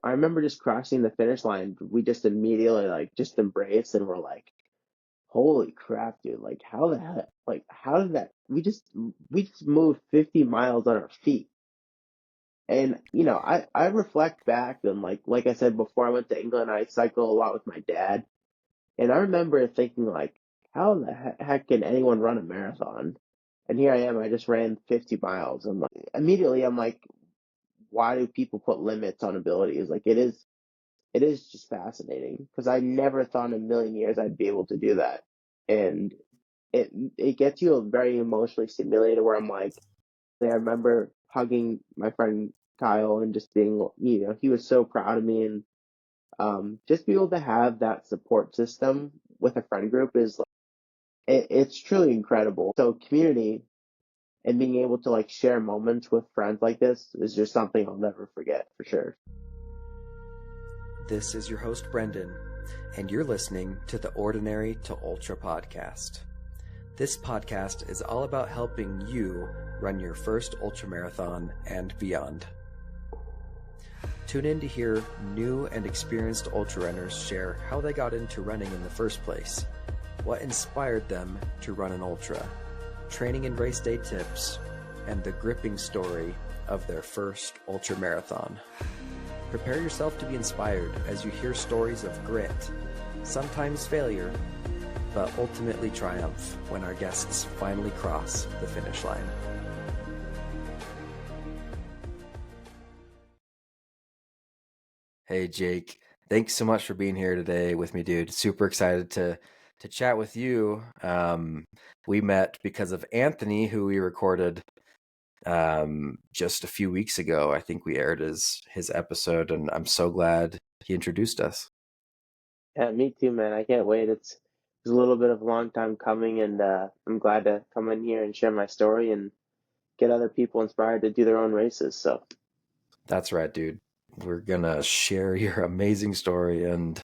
I remember just crossing the finish line. We just immediately like just embraced and we're like, holy crap, dude! Like how the heck? Like how did that? We just moved 50 miles on our feet. And I reflect back and like I said before, I went to England. I cycle a lot with my dad, and I remember thinking like, how the heck can anyone run a marathon? And here I am. I just ran 50 miles. And like, immediately, I'm like, why do people put limits on abilities? Like it is just fascinating because I never thought in a million years I'd be able to do that. And it gets you very emotionally stimulated where I'm like, I remember hugging my friend Kyle and just being, he was so proud of me. And just be able to have that support system with a friend group is like, it's truly incredible. So community and being able to like share moments with friends like this is just something I'll never forget for sure. This is your host, Brendan, and you're listening to the Ordinary to Ultra podcast. This podcast is all about helping you run your first ultramarathon and beyond. Tune in to hear new and experienced ultra runners share how they got into running in the first place, what inspired them to run an ultra, training and race day tips, and the gripping story of their first ultramarathon. Prepare yourself to be inspired as you hear stories of grit, sometimes failure, but ultimately triumph when our guests finally cross the finish line. Hey Jake, thanks so much for being here today with me, dude. Super excited to chat with you. We met because of Anthony, who we recorded just a few weeks ago. I think we aired his episode, and I'm so glad he introduced us. Yeah, me too, man. I can't wait. It's a little bit of a long time coming, and I'm glad to come in here and share my story and get other people inspired to do their own races. So That's right, dude. We're gonna share your amazing story and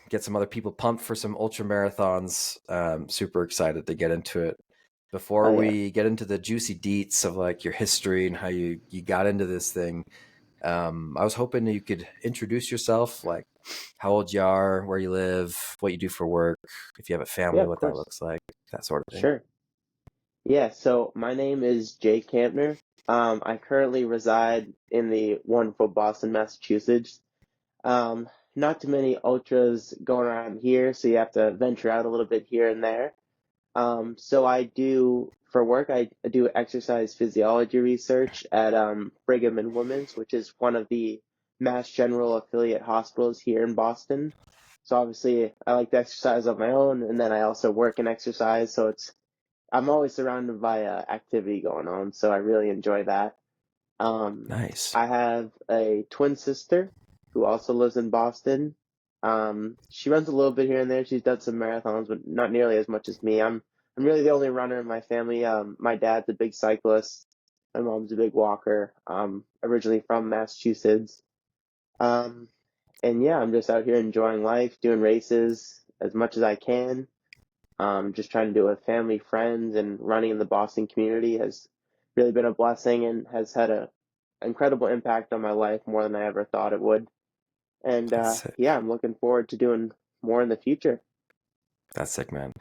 get some other people pumped for some ultra marathons. Super excited to get into it. Before oh yeah, we get into the juicy deets of like your history and how you got into this thing, I was hoping you could introduce yourself, like how old you are, where you live, what you do for work, if you have a yeah, family, of what that course, looks like, that sort of thing. sure. Yeah, so my name is Jake Kampner. I currently reside in the wonderful Boston, Massachusetts. Not too many ultras going around here, so you have to venture out a little bit here and there. So I do, for work, I do exercise physiology research at Brigham and Women's, which is one of the Mass General affiliate hospitals here in Boston. So obviously I like to exercise on my own, and then I also work and exercise, so I'm always surrounded by activity going on, so I really enjoy that. Um, Nice. I have a twin sister who also lives in Boston. She runs a little bit here and there. She's done some marathons, but not nearly as much as me. I'm really the only runner in my family. My dad's a big cyclist. My mom's a big walker. Originally from Massachusetts. Um, and yeah, I'm just out here enjoying life, doing races as much as I can. Just trying to do it with family, friends, and running in the Boston community has really been a blessing and has had a incredible impact on my life more than I ever thought it would. And That's sick. yeah, I'm looking forward to doing more in the future. That's sick, man.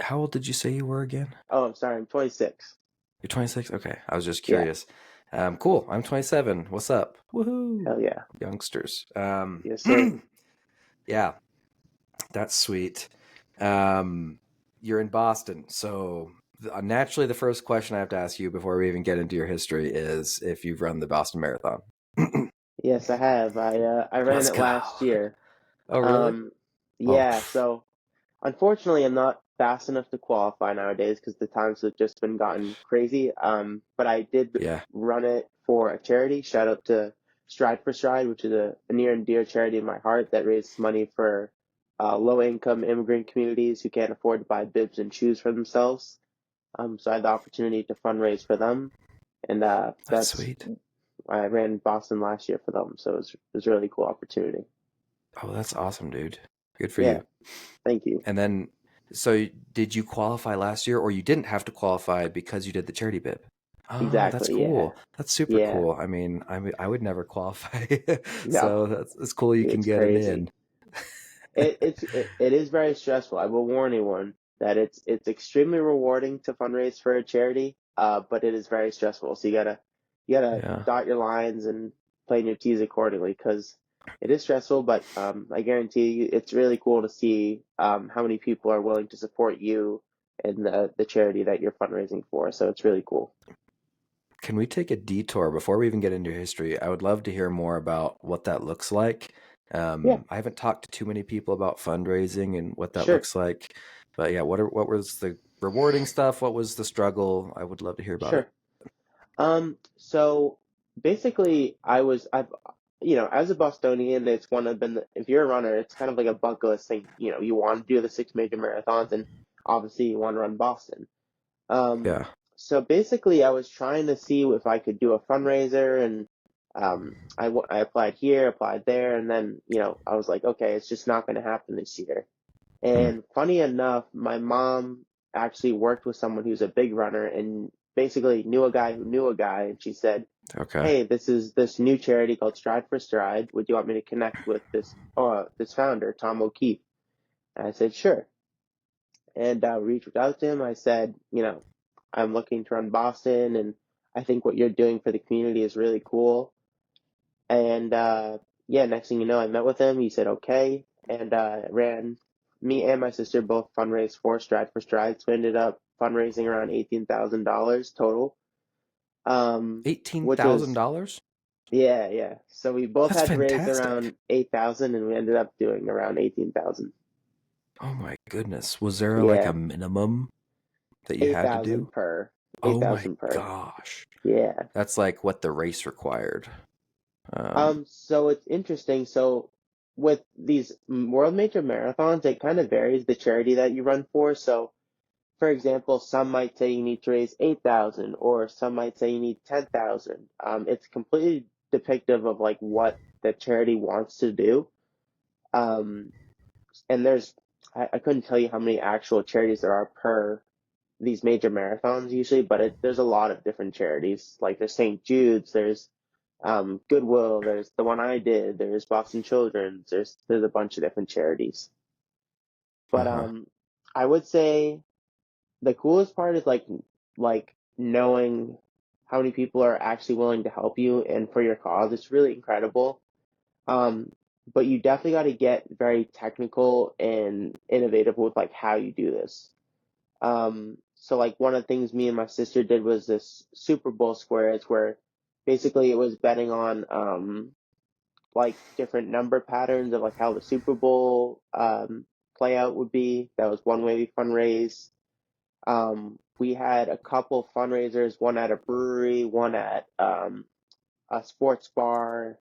How old did you say you were again? Oh, I'm sorry, I'm 26. You're 26? Okay. I was just Yeah, curious. Cool. I'm 27. What's up? Woohoo. hell yeah. Youngsters. Yes, sir. Yeah, that's sweet. You're in Boston. So naturally, the first question I have to ask you before we even get into your history is if you've run the Boston Marathon. Yes, I have. I ran Let's it go. last year. Oh, really? Um, Oh, yeah, so unfortunately, I'm not fast enough to qualify nowadays because the times have just been gotten crazy. But I did yeah. run it for a charity. Shout out to Stride for Stride, which is a near and dear charity in my heart that raises money for low-income immigrant communities who can't afford to buy bibs and shoes for themselves. So I had the opportunity to fundraise for them, and That's that's sweet. I ran Boston last year for them. So it was a really cool opportunity. Oh, that's awesome, dude. Good for Yeah, you. thank you. And then, so did you qualify last year or you didn't have to qualify because you did the charity bib? Oh, that's Exactly. Yeah. cool. That's super Yeah. cool. I mean, I would never qualify. No, So it's cool you can it's get it in. crazy. It is very stressful. I will warn anyone that it's extremely rewarding to fundraise for a charity, but it is very stressful. So you gotta Yeah. dot your lines and plan your T's accordingly because it is stressful. But I guarantee you, it's really cool to see how many people are willing to support you and the charity that you're fundraising for. So it's really cool. Can we take a detour before we even get into history? I would love to hear more about what that looks like. Yeah, I haven't talked to too many people about fundraising and what that sure, looks like, but yeah, what was the rewarding stuff? What was the struggle? I would love to hear about it. sure. So basically, as a Bostonian, it's one of been, if you're a runner, it's kind of like a bucket list thing. You want to do the six major marathons, and obviously you want to run Boston. Um, Yeah. so basically, I was trying to see if I could do a fundraiser, and I applied here, applied there, and then, I was like, okay, it's just not going to happen this year. Hmm. And funny enough, my mom actually worked with someone who's a big runner and basically knew a guy who knew a guy. And she said, Okay. "Hey, this is this new charity called Stride for Stride. Would you want me to connect with this founder, Tom O'Keefe?" And I said, "Sure." And reached out to him. I said, I'm looking to run Boston, and I think what you're doing for the community is really cool. And yeah, next thing you know, I met with him. He said okay, and ran. Me and my sister both fundraised for Stride for Stride, so we ended up fundraising around $18,000 total. Eighteen Which thousand was dollars? Yeah, yeah. So we both That's had raised fantastic. around 8,000, and we ended up doing around 18,000. Oh my goodness. Was there like a Yeah, minimum that you had to 8,000 do? per, Oh my 8,000 per. gosh. Yeah. That's like what the race required. So it's interesting. So with these world major marathons, it kind of varies the charity that you run for. So for example, some might say you need to raise 8,000, or some might say you need 10,000. It's completely depictive of like what the charity wants to do. Um, and I couldn't tell you how many actual charities there are per these major marathons usually, but there's a lot of different charities. Like there's St. Jude's, there's Goodwill, there's the one I did, there's Boston Children's, there's a bunch of different charities. But Uh-huh. I would say the coolest part is like knowing how many people are actually willing to help you and for your cause. It's really incredible. Um, but you definitely got to get very technical and innovative with like how you do this. So like one of the things me and my sister did was this Super Bowl squares where basically it was betting on like different number patterns of like how the Super Bowl play out would be. That was one way we fundraised. We had a couple fundraisers, one at a brewery, one at a sports bar,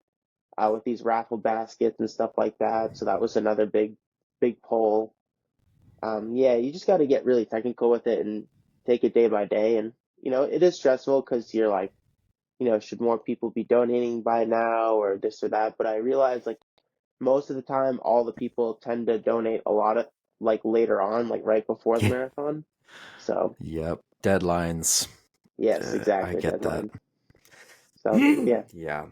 with these raffle baskets and stuff like that. So that was another big pull. Yeah, you just got to get really technical with it and take it day by day. And, it is stressful because you're like, should more people be donating by now or this or that? But I realize like most of the time, all the people tend to donate a lot of like later on, like right before the Yeah. marathon. So, Yep. Deadlines. yes, I exactly, get that. deadline. So, yeah. Yeah.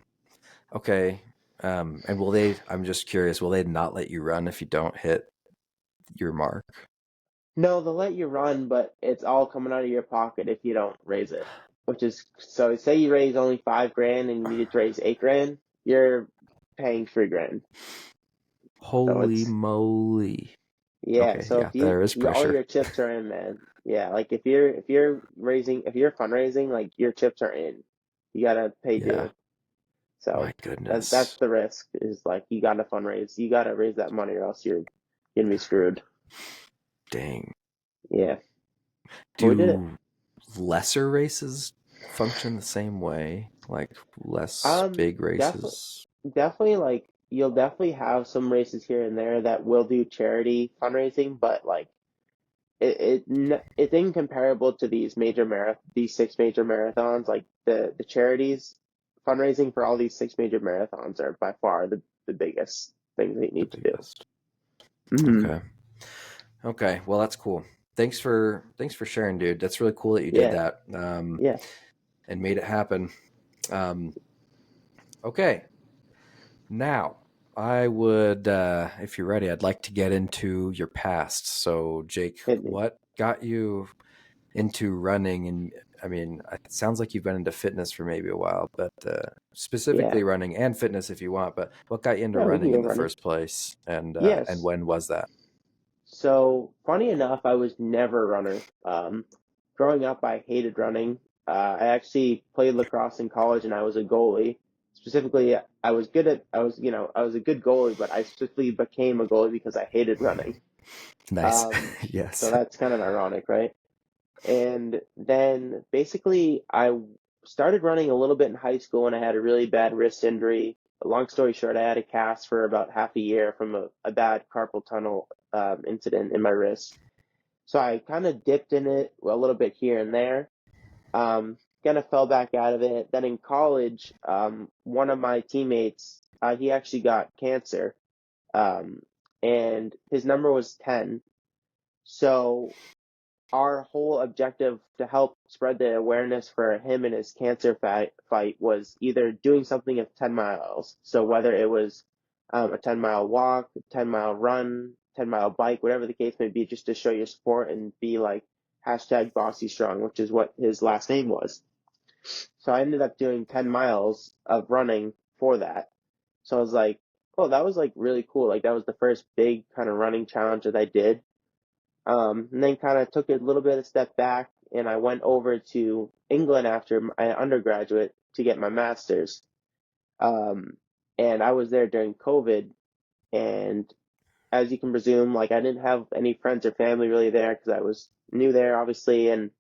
Okay. And will they, I'm just curious, will they not let you run if you don't hit your mark? No, they'll let you run, but it's all coming out of your pocket if you don't raise it. Which is, so say you raise only 5 grand and you needed to raise 8 grand, you're paying 3 grand. So Holy it's, moly. yeah. Okay. So Yeah, there is all pressure. your chips are in, man. Yeah. Like if you're fundraising, like your chips are in. You gotta pay Yeah. due. My So that's goodness. the risk is like you gotta fundraise. You gotta raise that money or else you're gonna be screwed. Dang. Yeah. But we did it. Do lesser races function the same way? Like less Um, big definitely. races? Definitely, like you'll definitely have some races here and there that will do charity fundraising, but like it's incomparable to these six major marathons. Like the charities fundraising for all these six major marathons are by far the biggest things that you The need to do. biggest. Hmm. Okay. Okay. Well, that's cool. Thanks for sharing, dude. That's really cool that you did Yeah, that. yeah. and made it happen. Okay. Now, I would, if you're ready, I'd like to get into your past. So, Jake, Hit me. what got you into running? And I mean, it sounds like you've been into fitness for maybe a while, but Yeah. specifically running and fitness if you want. But what got you into Yeah, we can running go in the running. first place? And Yes. when was that? So funny enough, I was never a runner. Growing up, I hated running. I actually played lacrosse in college, and I was a goalie. Specifically, I was a good goalie, but I specifically became a goalie because I hated running. Nice. Um, so Yes. that's kind of ironic, right? And then basically, I started running a little bit in high school, and I had a really bad wrist injury. Long story short, I had a cast for about half a year from a bad carpal tunnel incident in my wrist. So I kind of dipped in it a little bit here and there. Kind of fell back out of it. Then in college, one of my teammates, he actually got cancer, um, and his number was 10. So our whole objective to help spread the awareness for him and his cancer fight was either doing something of 10 miles. So whether it was a 10-mile walk, 10-mile run, 10-mile bike, whatever the case may be, just to show your support and be like hashtag Bossy Strong, which is what his last name was. So I ended up doing 10 miles of running for that. So I was like, oh, that was like really cool. Like that was the first big kind of running challenge that I did. And then kind of took a little bit of step back, and I went over to England after my undergraduate to get my master's. Um, and I was there during COVID, and as you can presume, like I didn't have any friends or family really there because I was new there, obviously, and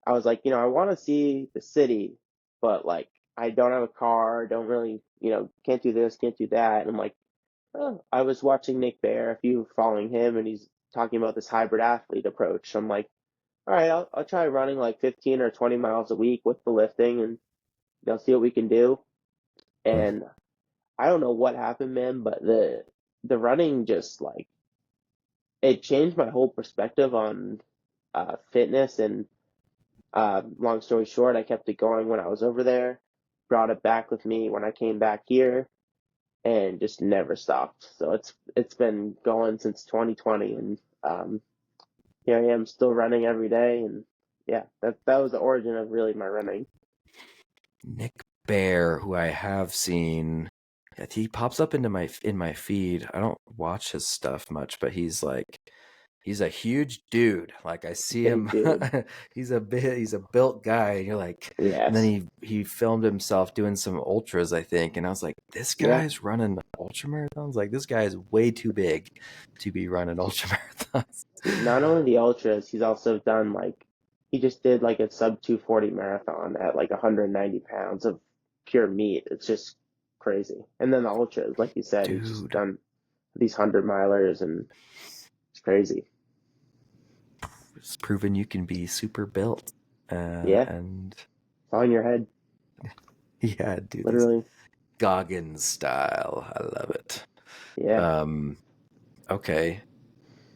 I was like, I want to see the city, but like I don't have a car, don't really, can't do this, can't do that. And I'm like, oh, I was watching Nick Bear, if you following him, and he's talking about this hybrid athlete approach. I'm like, all right, I'll try running like 15 or 20 miles a week with the lifting, and see what we can do. And I don't know what happened, man, but the running just like it changed my whole perspective on fitness. And long story short, I kept it going when I was over there, brought it back with me when I came back here, and just never stopped. So it's been going since 2020, and here I am still running every day. And yeah, that was the origin of really my running. Nick Bear, who I have seen, he pops up into my feed. I don't watch his stuff much, but he's a huge dude. Like I see Big him, dude. he's a built guy. And you're like, and then Yes. he filmed himself doing some ultras, I think, and I was like, this Yeah. guy's running ultra marathons. Like this guy is way too big to be running ultra marathons. Not only the ultras, he's also done like he just did like a sub 240 marathon at like 190 pounds of pure meat. It's just crazy. And then the ultras, like you said, he's just Dude, done these 100 milers, and it's crazy. it's proven you can be super built, Yeah. and It's all in your head, yeah, do these literally. Goggins style. I love it. Yeah. Um, okay.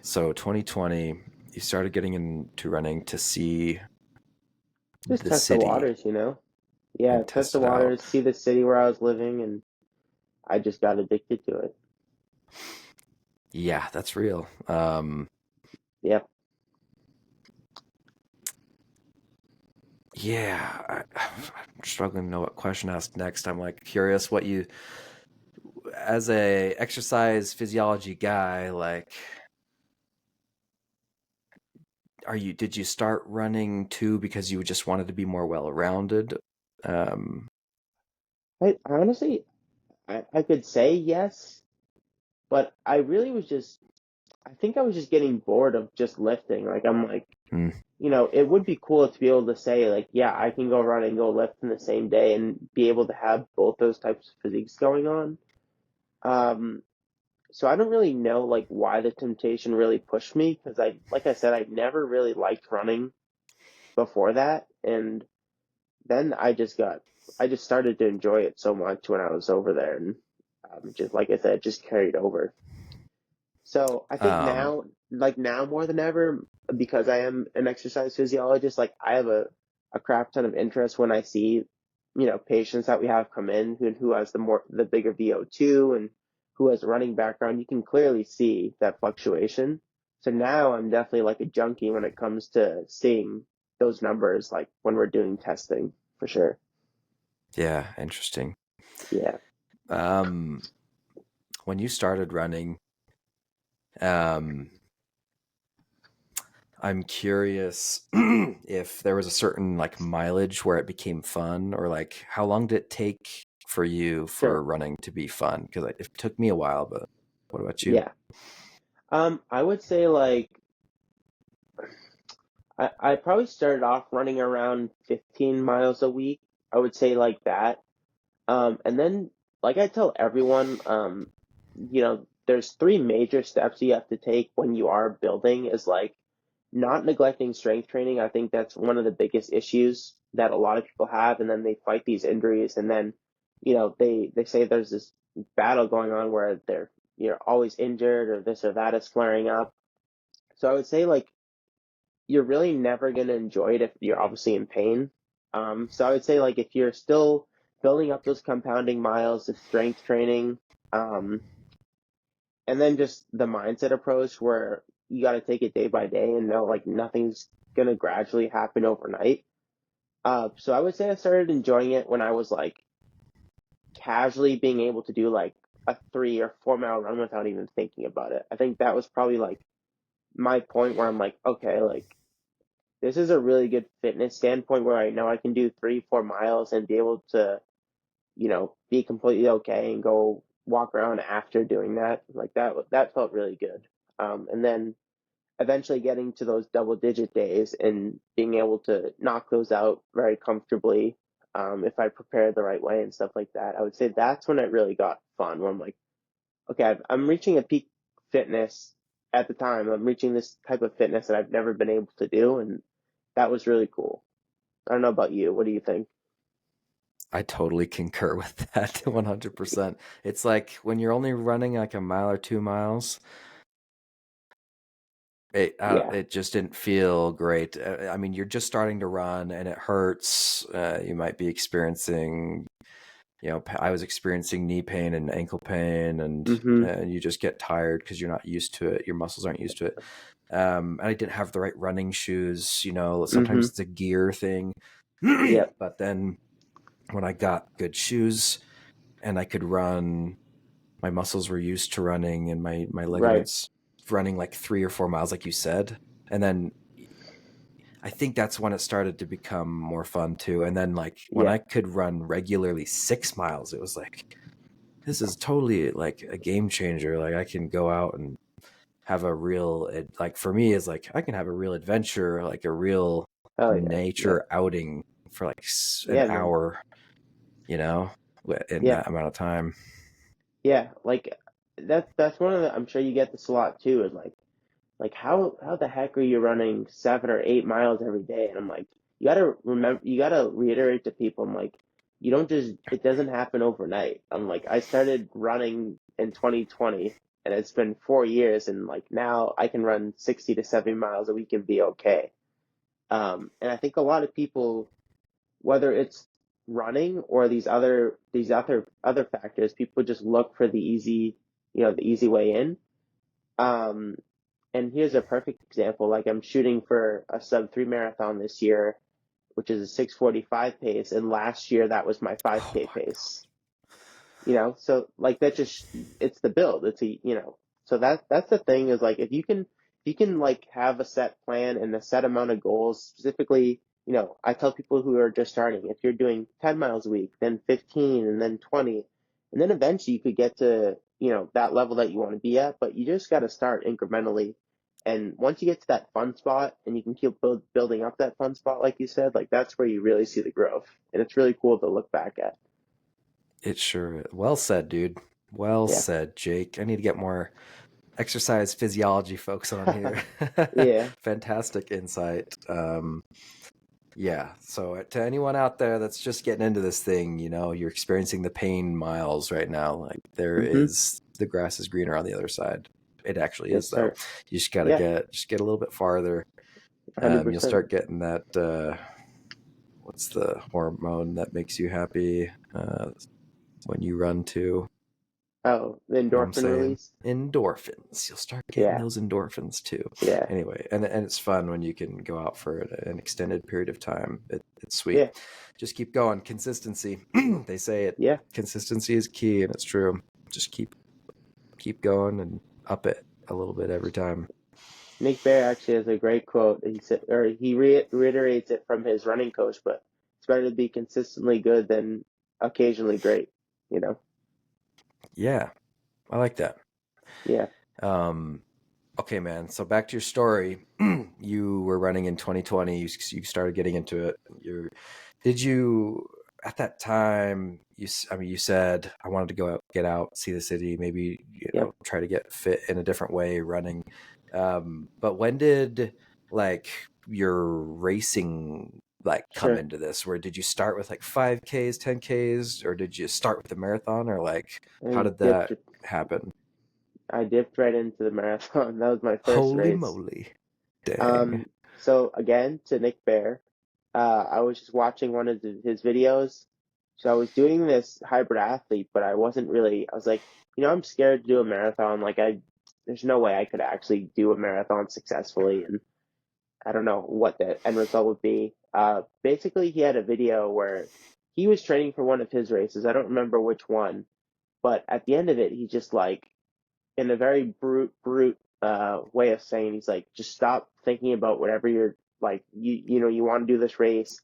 So 2020, you started getting into running to see Just the test the city waters. Yeah, and test test the it out. waters, see the city where I was living, and I just got addicted to it. Yeah, that's real. Yep. Yeah, I'm struggling to know what question to ask next. I'm like curious what you, as a exercise physiology guy, like, did you start running too because you just wanted to be more well-rounded? Um, I honestly, I could say yes, but I really was just I think I was just getting bored of just lifting. Like I'm like, hmm, it would be cool to be able to say like, yeah, I can go run and go lift in the same day and be able to have both those types of physiques going on. Um, so I don't really know like why the temptation really pushed me because like I said, I never really liked running before that, and then I just started to enjoy it so much when I was over there, and just like I said, just carried over. So I think um, now, like now more than ever, because I am an exercise physiologist, like I have a crap ton of interest when I see, patients that we have come in who has the bigger VO2 and who has a running background. You can clearly see that fluctuation. So now I'm definitely like a junkie when it comes to seeing those numbers, like when we're doing testing, for sure. Yeah, interesting. Yeah, When you started running, um, I'm curious if there was a certain like mileage where it became fun, or like how long did it take for you for sure. running to be fun? Because it took me a while, but what about you? Yeah. I would say like I probably started off running around 15 miles a week. I would say like that. And then, like I tell everyone, there's three major steps you have to take when you are building is like not neglecting strength training. I think that's one of the biggest issues that a lot of people have. And then they fight these injuries. And then, they say there's this battle going on where they're, always injured or this or that is flaring up. So I would say like you're really never going to enjoy it if you're obviously in pain. So I would say like if you're still building up those compounding miles of strength training, um, and then just the mindset approach where you got to take it day by day and know like nothing's going to gradually happen overnight. So I would say I started enjoying it when I was like casually being able to do like a 3 or 4 mile run without even thinking about it. I think that was probably like my point where I'm like, okay, like this is a really good fitness standpoint where I know I can do 3, 4 miles and be able to, be completely okay and go walk around after doing that. Like that felt really good. And then eventually getting to those double digit days and being able to knock those out very comfortably, if I prepared the right way and stuff like that. I would say that's when it really got fun, where I'm like, okay, I'm reaching a peak fitness at the time. I'm reaching this type of fitness that I've never been able to do, and that was really cool. I don't know about you. What do you think? I totally concur with that 100%. It's like when you're only running like a mile or 2 miles, Yeah. it just didn't feel great. I mean, you're just starting to run and it hurts. You might be experiencing, I was experiencing knee pain and ankle pain, and Mm-hmm. you just get tired because you're not used to it. Your muscles aren't used to it. And I didn't have the right running shoes. Mm-hmm. Sometimes it's a gear thing. Yep. But then when I got good shoes and I could run, my muscles were used to running, and my Right. ligaments running like 3 or 4 miles, like you said. And then I think that's when it started to become more fun too. And then like when I Yeah. could run regularly 6 miles, it was like, this is totally like a game changer. Like I can go out and have a real, like for me is like, I can have a real adventure, like a real Oh yeah. Yep. nature outing for like an Yeah, man. hour, you know, in Yeah. that amount of time. Yeah. Like that's one of the. I'm sure you get this a lot too. Is like how the heck are you running 7 or 8 miles every day? And I'm like, you gotta reiterate to people. I'm like, you don't just it doesn't happen overnight. I'm like, I started running in 2020, and it's been 4 years, and like now I can run 60 to 70 miles a week and be okay. And I think a lot of people, whether it's running or these other factors, people just look for the easy way in. Um, and here's a perfect example. Like I'm shooting for a sub 3 marathon this year, which is a 6:45 pace, and last year that was my Oh 5K my pace. So like that just it's the build. So that's the thing is like if you can like have a set plan and a set amount of goals specifically. I tell people who are just starting, if you're doing 10 miles a week, then 15 and then 20, and then eventually you could get to, that level that you want to be at, but you just got to start incrementally. And once you get to that fun spot and you can keep building up that fun spot, like you said, like that's where you really see the growth. And it's really cool to look back at. It sure. Well said, dude. Well Yeah. said, Jake. I need to get more exercise physiology folks on here. Yeah. Fantastic insight. Yeah. So to anyone out there that's just getting into this thing, you're experiencing the pain miles right now. Like Mm-hmm. the grass is greener on the other side. It actually is Yes, though. sir. You just gotta Yeah. get a little bit farther. You'll 100%. start getting that. what's the hormone that makes you happy when you run too? Oh, the You know what I'm endorphin saying? release. Endorphins. You'll start getting Yeah, those endorphins too. yeah, Anyway, and it's fun when you can go out for an extended period of time. It's sweet. yeah, Just keep going. Consistency. They say it. yeah. Consistency is key, and it's true. Just keep going and up it a little bit every time. Nick Bear actually has a great quote. He said, or he reiterates it from his running coach, but it's better to be consistently good than occasionally great. You know? Yeah, I like that. Yeah, Um, okay, man. So back to your story. You were running in 2020. You started getting into it. Did you at that time? You said I wanted to go out, get out, see the city, maybe yep, try to get fit in a different way, running. But when did like your racing like come sure. into this? Where did you start with like 5Ks, 10Ks, or did you start with the marathon, or like how I did dipped, that happen? I dipped right into the marathon. That was my first Holy race. moly! Dang. Um, so again, to Nick Bear, I was just watching one of his videos. So I was doing this hybrid athlete, but I wasn't really, I was like, I'm scared to do a marathon. There's no way I could actually do a marathon successfully. And I don't know what the end result would be. Basically, he had a video where he was training for one of his races. I don't remember which one, but at the end of it, he just like, in a very brute way of saying, he's like, just stop thinking about whatever you're like, you want to do this race,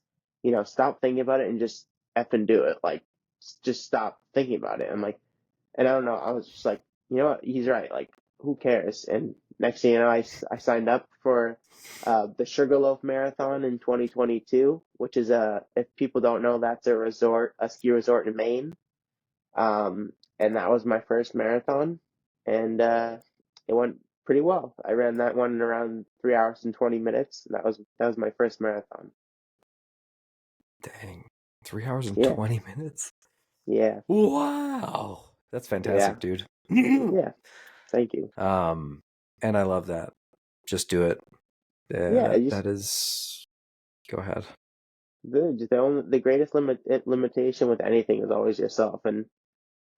stop thinking about it and just effing do it. Like, just stop thinking about it. And I don't know, I was just like, you know what, he's right. Like, who cares? And next thing you know, I signed up for the Sugarloaf Marathon in 2022, which is if people don't know, that's a ski resort in Maine. And that was my first marathon, and it went pretty well. I ran that one in around 3 hours and 20 minutes. That was my first marathon. Dang. 3 hours and Yeah, 20 minutes? yeah, Wow. That's yeah, fantastic, dude. yeah. Thank you. um, and I love that. Just do it. Yeah, Yeah, it that just is. Go ahead. the greatest limitation with anything is always yourself, and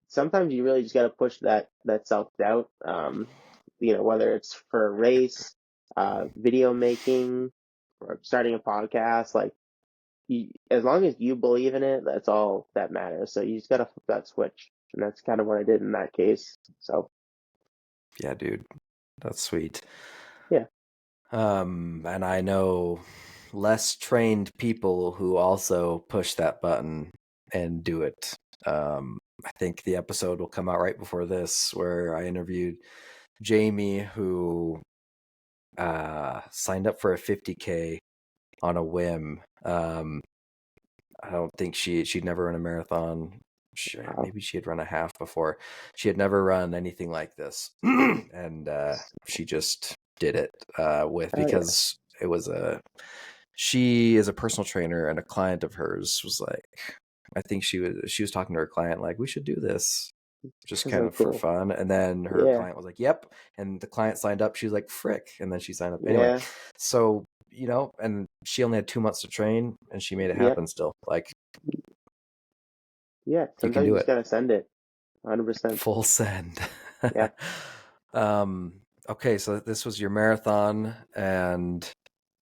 sometimes you really just got to push that self doubt. Whether it's for a race, video making, or starting a podcast, like. As long as you believe in it, that's all that matters. So you just gotta flip that switch, and that's kind of what I did in that case. So Yeah, dude. That's sweet. yeah, And I know less trained people who also push that button and do it. I think the episode will come out right before this, where I interviewed Jamie, who signed up for a 50K on a whim. I don't think she'd never run a marathon. wow. Maybe she had run a half before. She had never run anything like this, and she just did it Oh yeah, because it was she is a personal trainer, and a client of hers was like, I think she was talking to her client like, we should do this just kind so of for cool. fun. And then her Yeah, client was like, yep. And the client signed up. She was like, frick. And then she signed up anyway. yeah, So, and she only had 2 months to train, and she made it yep, happen still. Like, yeah. you can Sometimes you do just it. gotta send it, 100%. Full send. Yeah, um, okay. So this was your marathon, and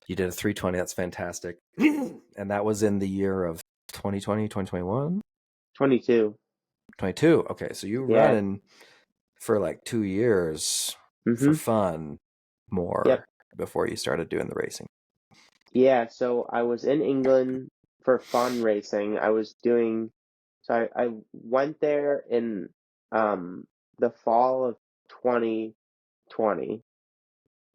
you did a 320. That's fantastic. And that was in the year of 2020, 2021, 22. 22. Okay. So you were Yeah. running for like 2 years for Mm-hmm. fun more Yep. before you started doing the racing. Yeah. So I was in England for fun racing. I went there in the fall of 2020.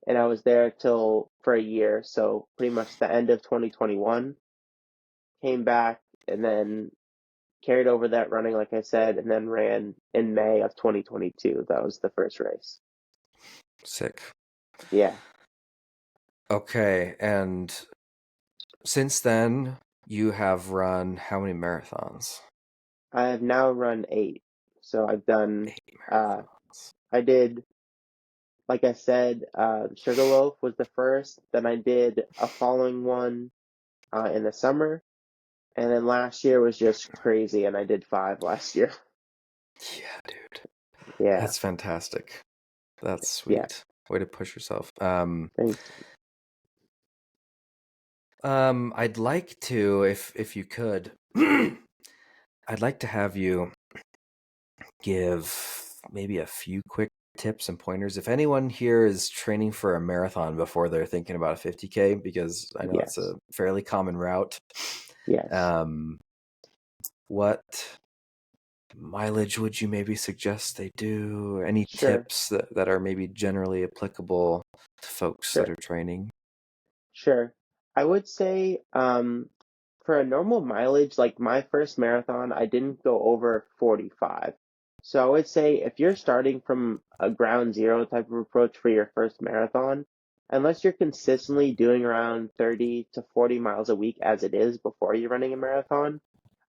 And I was there till for a year, so pretty much the end of 2021. Came back and then carried over that running, like I said, and then ran in May of 2022. That was the first race. Sick. Yeah, Okay. And since then, you have run how many marathons? I have now run 8. So I've done. 8 Uh, marathons. I did, like I said, Sugarloaf was the first. Then I did a following one in the summer. And then last year was just crazy, and I did 5 last year. Yeah, dude. Yeah, That's fantastic. That's yeah. sweet. Way to push yourself. Thanks. I'd like to, if you could, I'd like to have you give maybe a few quick tips and pointers. If anyone here is training for a marathon before they're thinking about a 50K, because I know it's Yes, a fairly common route, yes. um, what mileage would you maybe suggest they do? Any Sure, tips that are maybe generally applicable to folks that sure. are training? Sure. I would say for a normal mileage, like my first marathon, I didn't go over 45. So I would say if you're starting from a ground zero type of approach for your first marathon, unless you're consistently doing around 30 to 40 miles a week as it is before you're running a marathon,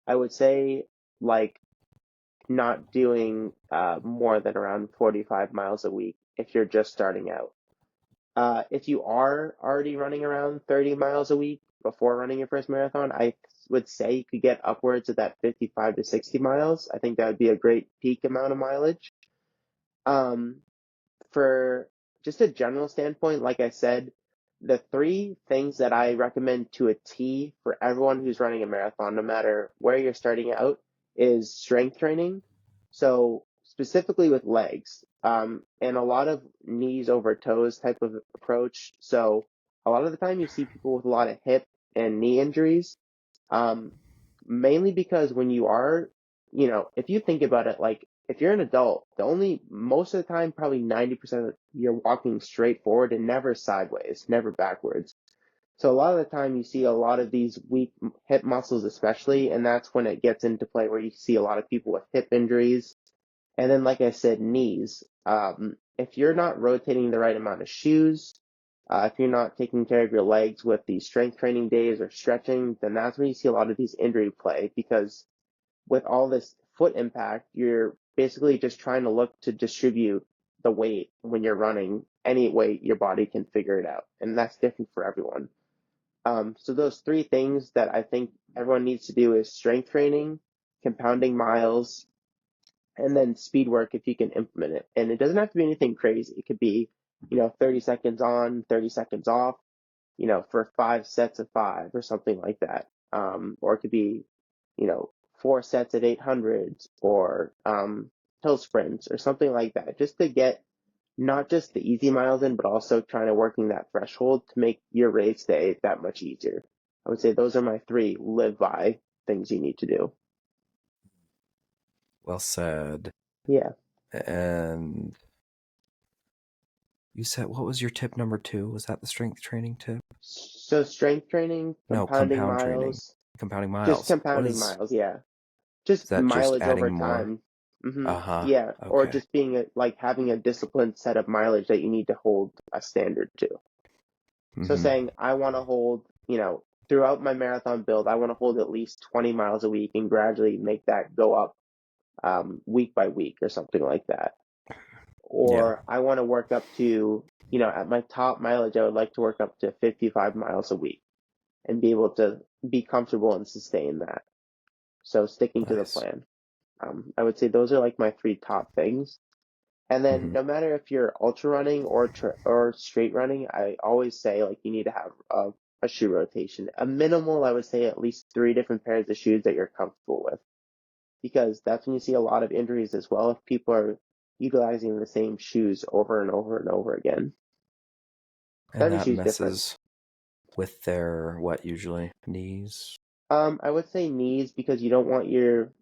I would say like not doing more than around 45 miles a week if you're just starting out. If you are already running around 30 miles a week before running your first marathon, I would say you could get upwards of that 55 to 60 miles. I think that would be a great peak amount of mileage. Um, for just a general standpoint, like I said, the 3 things that I recommend to a T for everyone who's running a marathon, no matter where you're starting out, is strength training. So specifically with legs, and a lot of knees over toes type of approach. So a lot of the time you see people with a lot of hip and knee injuries, um, mainly because when you are, if you think about it, like if you're an adult, most of the time, probably 90% you're walking straight forward and never sideways, never backwards. So a lot of the time you see a lot of these weak hip muscles, especially, and that's when it gets into play where you see a lot of people with hip injuries. And then, like I said, knees. If you're not rotating the right amount of shoes, if you're not taking care of your legs with these strength training days or stretching, then that's when you see a lot of these injury play because with all this foot impact, you're basically just trying to look to distribute the weight when you're running any way your body can figure it out. And that's different for everyone. So those 3 things that I think everyone needs to do is strength training, compounding miles, and then speed work if you can implement it. And it doesn't have to be anything crazy. It could be, 30 seconds on, 30 seconds off, for 5 sets of 5 or something like that. Or it could be, you know, 4 sets at 800s or hill sprints or something like that, just to get not just the easy miles in, but also trying to working that threshold to make your race day that much easier. I would say those are my 3 live by things you need to do. Well said. Yeah. And you said, what was your tip number 2? Was that the strength training tip? So strength training, No, compounding compound training. miles, Compounding just miles. What compounding is miles, yeah. is Just that just mileage over adding more? time. Uh-huh. Yeah, or Okay. just being like having a disciplined set of mileage that you need to hold a standard to. So Mm-hmm. saying I want to hold, throughout my marathon build, I want to hold at least 20 miles a week and gradually make that go up week by week or something like that. Yeah. Or I want to work up to, at my top mileage, I would like to work up to 55 miles a week and be able to be comfortable and sustain that. So sticking to the Nice. plan. I would say those are like my 3 top things. And then Mm-hmm. no matter if you're ultra running or straight running, I always say like you need to have a shoe rotation. A minimal, I would say at least 3 different pairs of shoes that you're comfortable with, because that's when you see a lot of injuries as well if people are utilizing the same shoes over and over and over again. So And every that shoe is different. messes with their what usually? Knees? I would say knees because you don't want your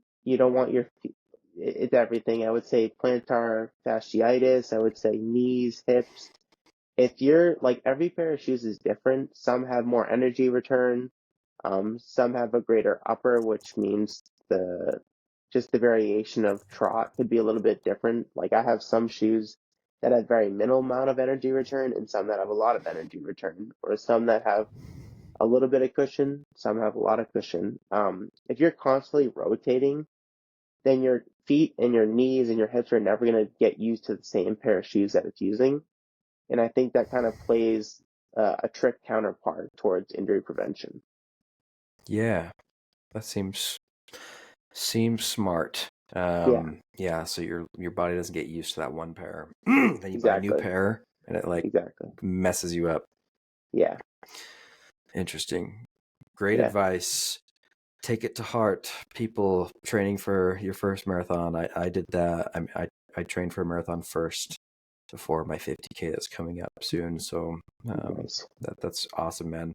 it's everything. I would say plantar fasciitis. I would say knees, hips. If you're like every pair of shoes is different. Some have more energy return. Some have a greater upper, which means the variation of trot could be a little bit different. Like I have some shoes that have very minimal amount of energy return and some that have a lot of energy return, or some that have a little bit of cushion, some have a lot of cushion. If you're constantly rotating, then your feet and your knees and your hips are never going to get used to the same pair of shoes that it's using. And I think that kind of plays a trick counterpart towards injury prevention. Yeah. That seems smart. Yeah, Yeah, so your body doesn't get used to that one pair. Then you buy a new exactly, pair and it like exactly. messes you up. Yeah, Interesting. Great yeah, advice. Take it to heart. People training for your first marathon. I did that. I trained for a marathon first before my 50K that's coming up soon. So nice. that's awesome, man.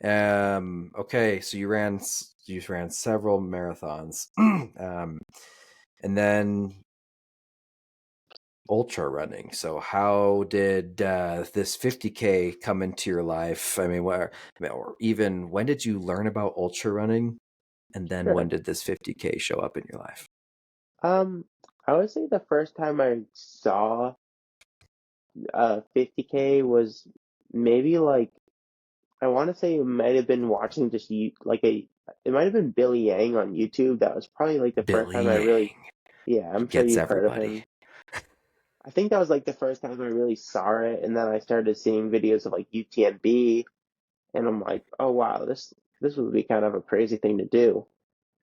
Okay, so you ran several marathons, and then ultra running. So how did this 50K come into your life? I mean, or even when did you learn about ultra running? And then when Sure. did this 50K show up in your life? Um, I would say the first time I saw 50K was maybe like I want to say it might have been watching just you like a it might have been Billy Yang on YouTube. That was probably like the first Billy time I really, Yang. yeah, He I'm sure gets you've heard of everybody. him. I think that was like the first time I really saw it, and then I started seeing videos of like UTMB, and I'm like, oh wow, this would be kind of a crazy thing to do.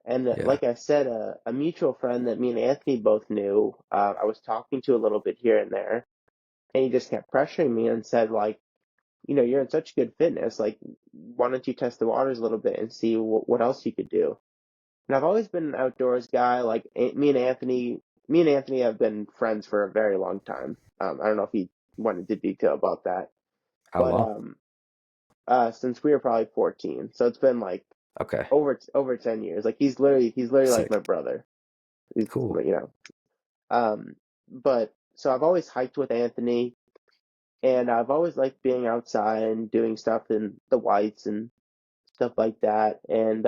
And Yeah. like I said, a mutual friend that me and Anthony both knew, I was talking to a little bit here and there, and he just kept pressuring me and said like, you're in such good fitness, like why don't you test the waters a little bit and see what else you could do? And I've always been an outdoors guy. Like me and Anthony have been friends for a very long time. I don't know if he went into detail about that, How but long? since we were probably 14, so it's been like Okay. over 10 years. Like he's literally like Sick. my brother. He's, Cool. you know, but so I've always hiked with Anthony, and I've always liked being outside and doing stuff in the whites and stuff like that. And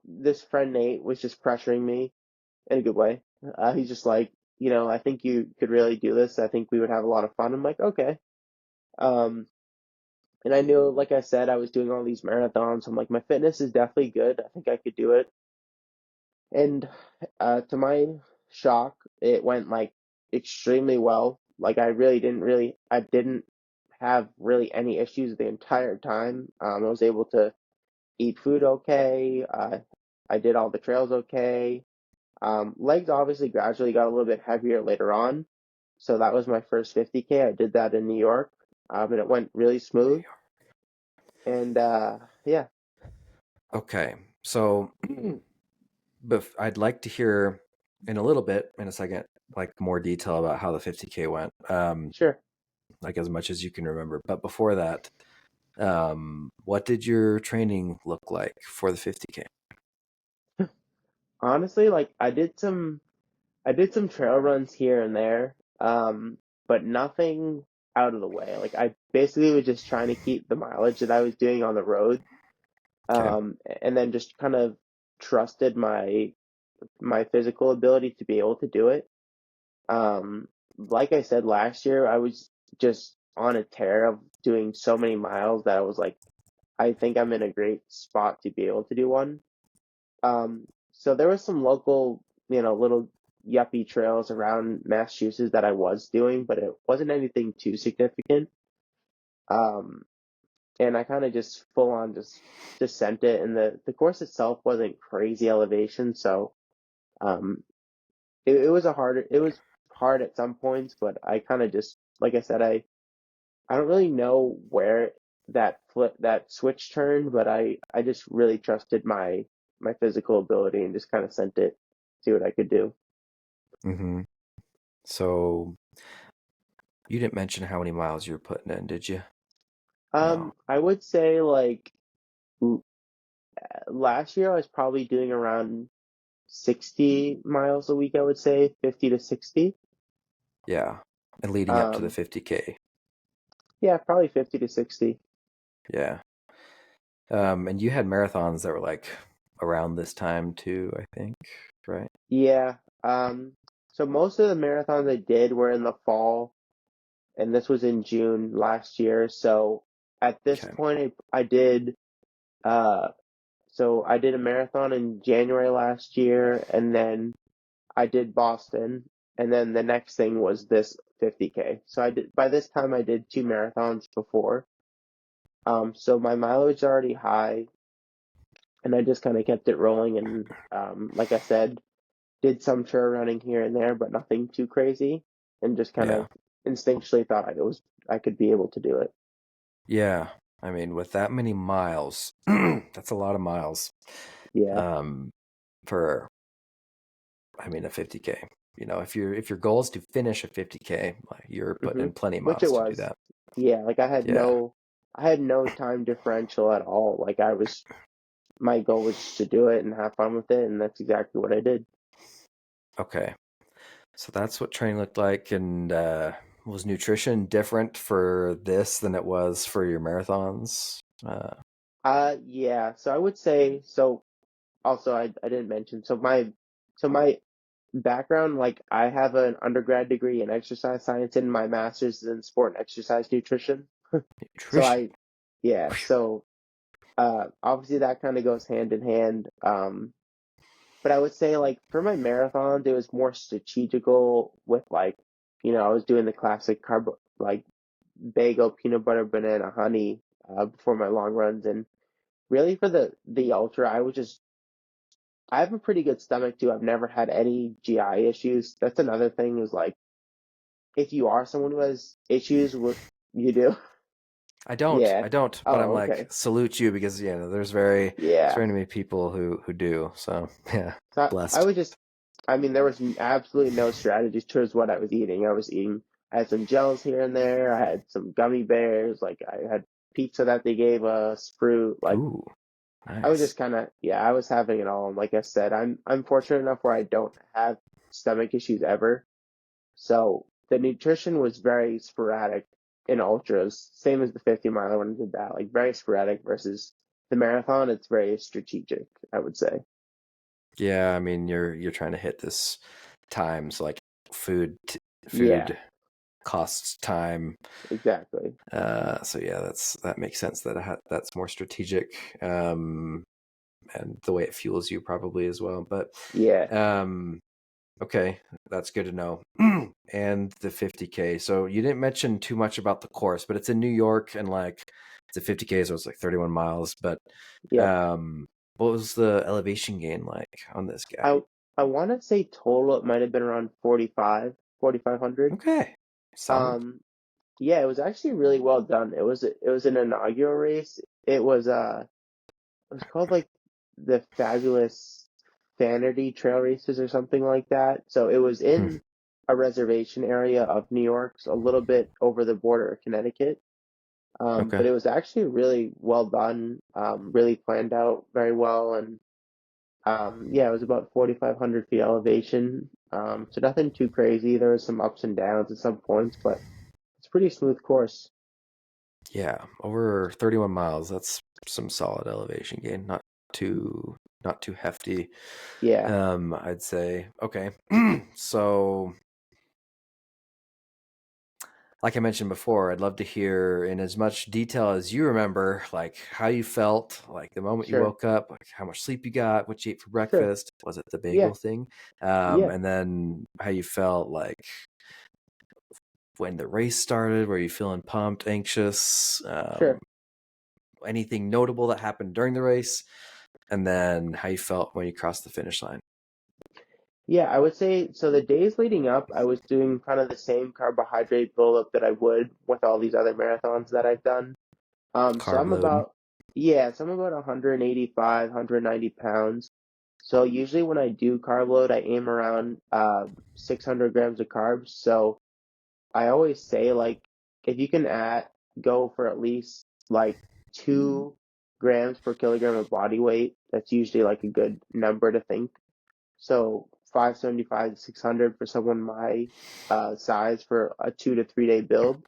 this friend Nate was just pressuring me in a good way. He's just like, I think you could really do this. I think we would have a lot of fun. I'm like, okay. Um, and I knew, like I said, I was doing all these marathons. I'm like, my fitness is definitely good. I think I could do it. And to my shock, it went like extremely well. Like I didn't have really any issues the entire time. I was able to eat food okay. I did all the trails okay. Legs obviously gradually got a little bit heavier later on. So that was my first 50K. I did that in New York, and it went really smooth. And yeah, Okay. So, but I'd like to hear in a little bit, in a second, like more detail about how the 50K went. sure. Like as much as you can remember. But before that, what did your training look like for the 50K? Honestly, like I did some trail runs here and there, but nothing out of the way. Like I basically was just trying to keep the mileage that I was doing on the road, Okay. and then just kind of trusted my physical ability to be able to do it. Like I said last year, I was just on a tear of doing so many miles that I was like, I think I'm in a great spot to be able to do one. So there was some local, little yuppie trails around Massachusetts that I was doing, but it wasn't anything too significant. Um, and I kind of just full on just sent it, and the course itself wasn't crazy elevation, so um, it was hard at some points, but I kind of just like I said, I don't really know where that switch turned, but I just really trusted my physical ability and just kind of sent it, see what I could do. Mm-hmm. So you didn't mention how many miles you were putting in, did you? No. I would say like last year I was probably doing around 60 miles a week, I would say 50 to 60. Yeah. And leading up to the Um, 50K. yeah, probably 50 to 60. Yeah. And you had marathons that were like around this time too, I think, right? Yeah. So most of the marathons I did were in the fall, and this was in June last year. So at this Okay. point, I did uh, so I did a marathon in January last year, and then I did Boston, and then the next thing was this 50K. So I did by this time I did two marathons before. So my mileage is already high. and I just kind of kept it rolling. And like I said, did some trail running here and there, but nothing too crazy, and just kind Yeah. of instinctually thought I could be able to do it. Yeah. I mean, with that many miles, that's a lot of miles. Yeah. Um, for a 50K. If your goal is to finish a 50K, like, you're putting hmm in plenty of Which it miles to do was. that. Yeah, like Yeah. I had no time differential at all. Like my goal was just to do it and have fun with it, and that's exactly what I did. Okay. So that's what training looked like. And was nutrition different for this than it was for your marathons? Yeah. So I would say so. Also, I didn't mention so my background, like I have an undergrad degree in exercise science and my master's is in sport and exercise nutrition. So Nutrition. yeah, so obviously that kind of goes hand in hand. But I would say like for my marathons, it was more strategical with like, I was doing the classic carb like bagel, peanut butter, banana, honey before my long runs, and really for the ultra, I have a pretty good stomach too. I've never had any GI issues. That's another thing is like if you are someone who has issues with you do. I don't. Yeah. I don't. But I'm Oh, like, okay. salute you, because there's Yeah. very many people who do. So yeah, So I blessed. was just, I mean, there was absolutely no strategies towards what I was eating. I had some gels here and there. I had some gummy bears. Like I had pizza that they gave us, fruit. Like Ooh, I was nice. just kind of, yeah, I was having it all. And like I said, I'm fortunate enough where I don't have stomach issues ever. So the nutrition was very sporadic in ultras, same as the 50 miler when I did that, like very sporadic versus the marathon. It's very strategic, I would say. Yeah, I mean, you're trying to hit this times, like food Yeah, food costs time. exactly. So yeah, that makes sense that that's more strategic, and the way it fuels you probably as well. But Yeah, um, okay, that's good to know. And the 50K. So you didn't mention too much about the course, but it's in New York, and like it's a 50K, so it's like 31 miles. But yep. um, what was the elevation gain like on this guy? I I want to say total it might have been around 4,500. Okay, solid. Um, yeah, it was actually really well done. It was an inaugural race. It was called like the Fabulous Vanity Trail Races or something like that. So it was Hmm. in a reservation area of New York, so a little bit over the border of Connecticut. But Okay. it was actually really well done, really planned out very well, and yeah, it was about 4,500 feet elevation. So nothing too crazy. There was some ups and downs at some points, but it's a pretty smooth course. Yeah, over 31 miles. That's some solid elevation gain. Not too hefty. Yeah, I'd say. Okay. So, like I mentioned before, I'd love to hear in as much detail as you remember, like how you felt, like the moment you sure, woke up, like how much sleep you got, what you ate for sure. breakfast, was it the Yeah, bagel thing? yeah, And then how you felt like when the race started. Were you feeling pumped, anxious? sure. Anything notable that happened during the race? And then how you felt when you crossed the finish line. Yeah, I would say so. The days leading up, I was doing kind of the same carbohydrate buildup that I would with all these other marathons that I've done. So Carb load. so I'm about 185, 190 pounds. So usually when I do carb load, I aim around 600 grams of carbs. So I always say like if you can go for at least like 2 grams per kilogram of body weight, that's usually like a good number to think. So 575 to 600 for someone my size for a 2 to 3 day build.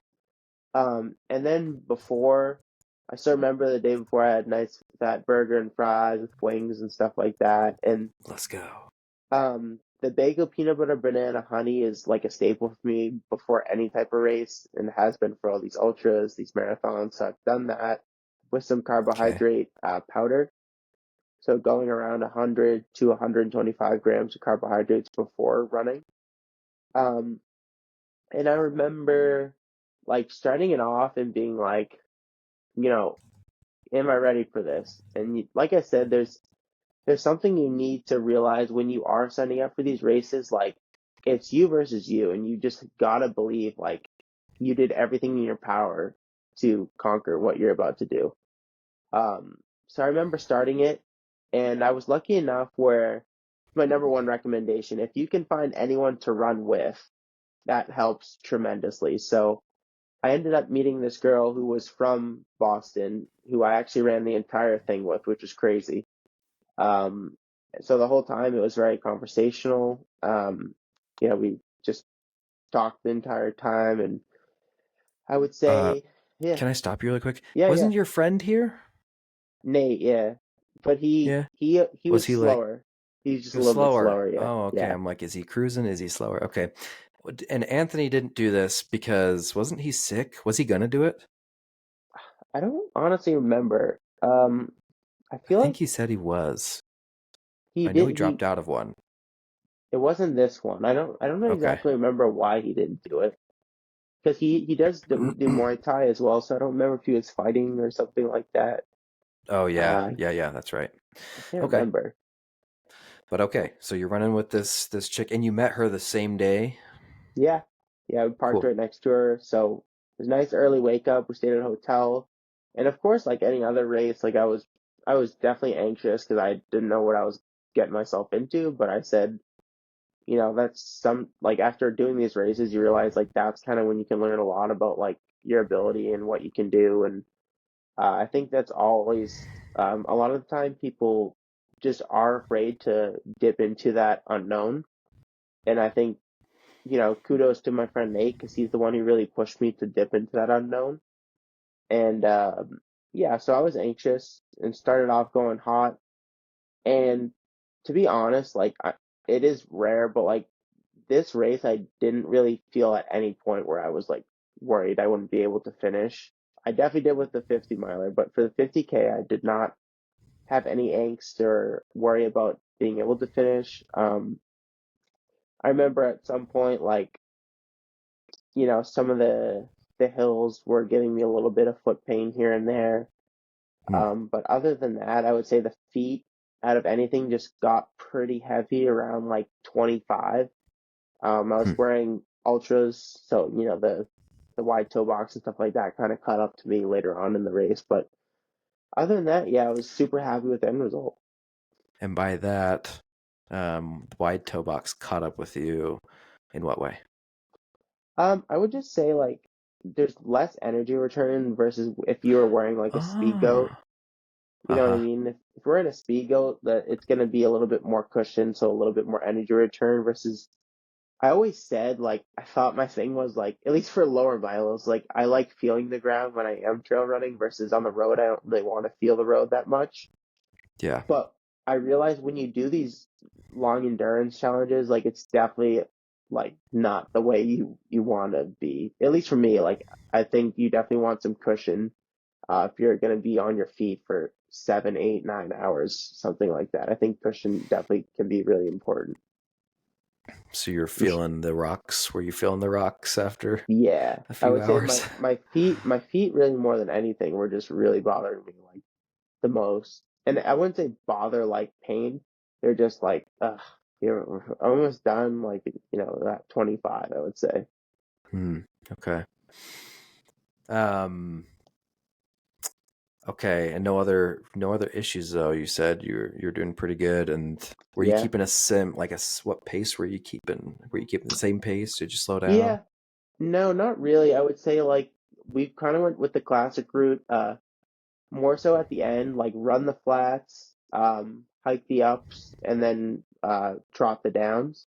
And then I still remember the day before I had nice fat burger and fries with wings and stuff like that. And Let's go. the bagel peanut butter banana honey is like a staple for me before any type of race and has been for all these ultras, these marathons. So I've done that with some Okay. carbohydrate powder. So going around 100 to 125 grams of carbohydrates before running. Um, and I remember like starting it off and being like, you know, am I ready for this? And like I said, there's something you need to realize when you are signing up for these races. Like, it's you versus you, and you just gotta believe like you did everything in your power to conquer what you're about to do. Um, so I remember starting it, and I was lucky enough where my number one recommendation, if you can find anyone to run with, that helps tremendously. So I ended up meeting this girl who was from Boston, who I actually ran the entire thing with, which was crazy. Um, so the whole time it was very conversational. We just talked the entire time, and I would Uh, say, yeah, can I stop you really quick? yeah, Wasn't your friend here? Nate, yeah, but he Yeah. he he Was was he like slower. He's just he a was little bit slower? slower, yeah, Oh, okay. yeah. I'm like, is he cruising? Is he slower? Okay. And Anthony didn't do this because wasn't he sick? Was he gonna do it? I don't honestly remember. I I feel think like he said he was. he I know did. he dropped out of one. It wasn't this one. I don't know Okay. exactly remember why he didn't do it. Because he does do Muay Thai as well, so I don't remember if he was fighting or something like that. Oh yeah, Uh, yeah, that's right. I can't Okay, remember. but okay, so you're running with this chick, and you met her the same day. Yeah, yeah, we parked Cool. right next to her, so it was a nice early wake up. We stayed at a hotel, and of course, like any other race, like I was definitely anxious because I didn't know what I was getting myself into. But I said, that's some like after doing these races, you realize like that's kind of when you can learn a lot about like your ability and what you can do. And I think that's always a lot of the time people just are afraid to dip into that unknown. And I think, kudos to my friend Nate because he's the one who really pushed me to dip into that unknown. And yeah, so I was anxious and started off going hot. And to be honest, like it is rare, but like this race, I didn't really feel at any point where I was like worried I wouldn't be able to finish. I definitely did with the 50 miler, but for the 50K, I did not have any angst or worry about being able to finish. I remember at some point, like, some of the hills were giving me a little bit of foot pain here and there. Hmm. But other than that, I would say the feet out of anything just got pretty heavy around like 25. I was Hmm. wearing ultras, so the wide toe box and stuff like that kind of caught up to me later on in the race. But other than that, yeah, I was super happy with the end result. And by that, wide toe box caught up with you in what way? I would just say like there's less energy return versus if you were wearing like a speed goat. Oh, You know what I uh-huh. mean? If we're in a speed goat, that it's gonna be a little bit more cushion, so a little bit more energy return versus I always said like I thought my thing was like at least for lower miles, like I like feeling the ground when I am trail running versus on the road I don't really want to feel the road that much. Yeah. But I realized when you do these long endurance challenges, like it's definitely like not the way you want to be. At least for me, like I think you definitely want some cushion if you're going to be on your feet for 7, 8, 9 hours, something like that. I think cushion definitely can be really important. So you're feeling the rocks. Were you feeling the rocks after Yeah, a I few would say hours? my feet really more than anything were just really bothering me like the most. And I wouldn't say bother like pain. They're just like, ugh, you're almost done. Like that 25, I would say. Hmm. Okay. Um. Okay. And no other issues though. You said you're doing pretty good. And were you Yeah, keeping what pace were you keeping? Were you keeping the same pace? Did you slow down? yeah. No, not really. I would say like we kind of went with the classic route. More so at the end, like run the flats, hike the ups, and then trot the downs.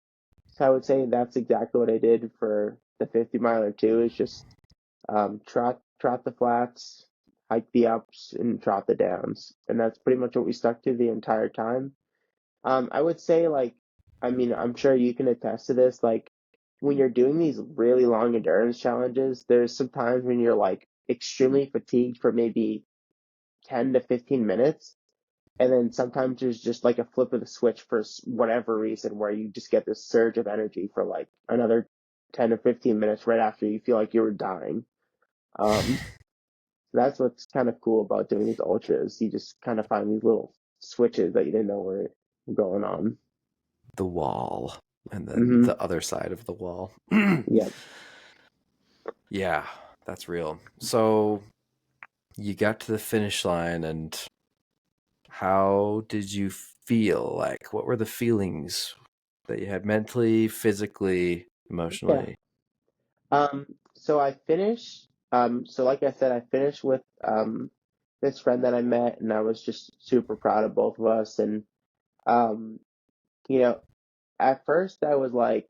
So I would say that's exactly what I did for the 50 miler too. Is just trot the flats, hike the ups, and trot the downs, and that's pretty much what we stuck to the entire time. I would say like, I mean, I'm sure you can attest to this. Like when you're doing these really long endurance challenges, there's some times when you're like extremely fatigued for maybe 10 to 15 minutes. And then sometimes there's just like a flip of the switch for whatever reason where you just get this surge of energy for like another 10 or 15 minutes right after you feel like you were dying. Um, So that's what's kind of cool about doing these ultras. You just kind of find these little switches that you didn't know were going on. The wall, and then Hmm. the other side of the wall. Yep. Yeah, that's real. So you got to the finish line, and how did you feel? Like, what were the feelings that you had mentally, physically, Yeah. emotionally? So I finished. So like I said, I finished with this friend that I met, and I was just super proud of both of us. And um, you know, at first I was like,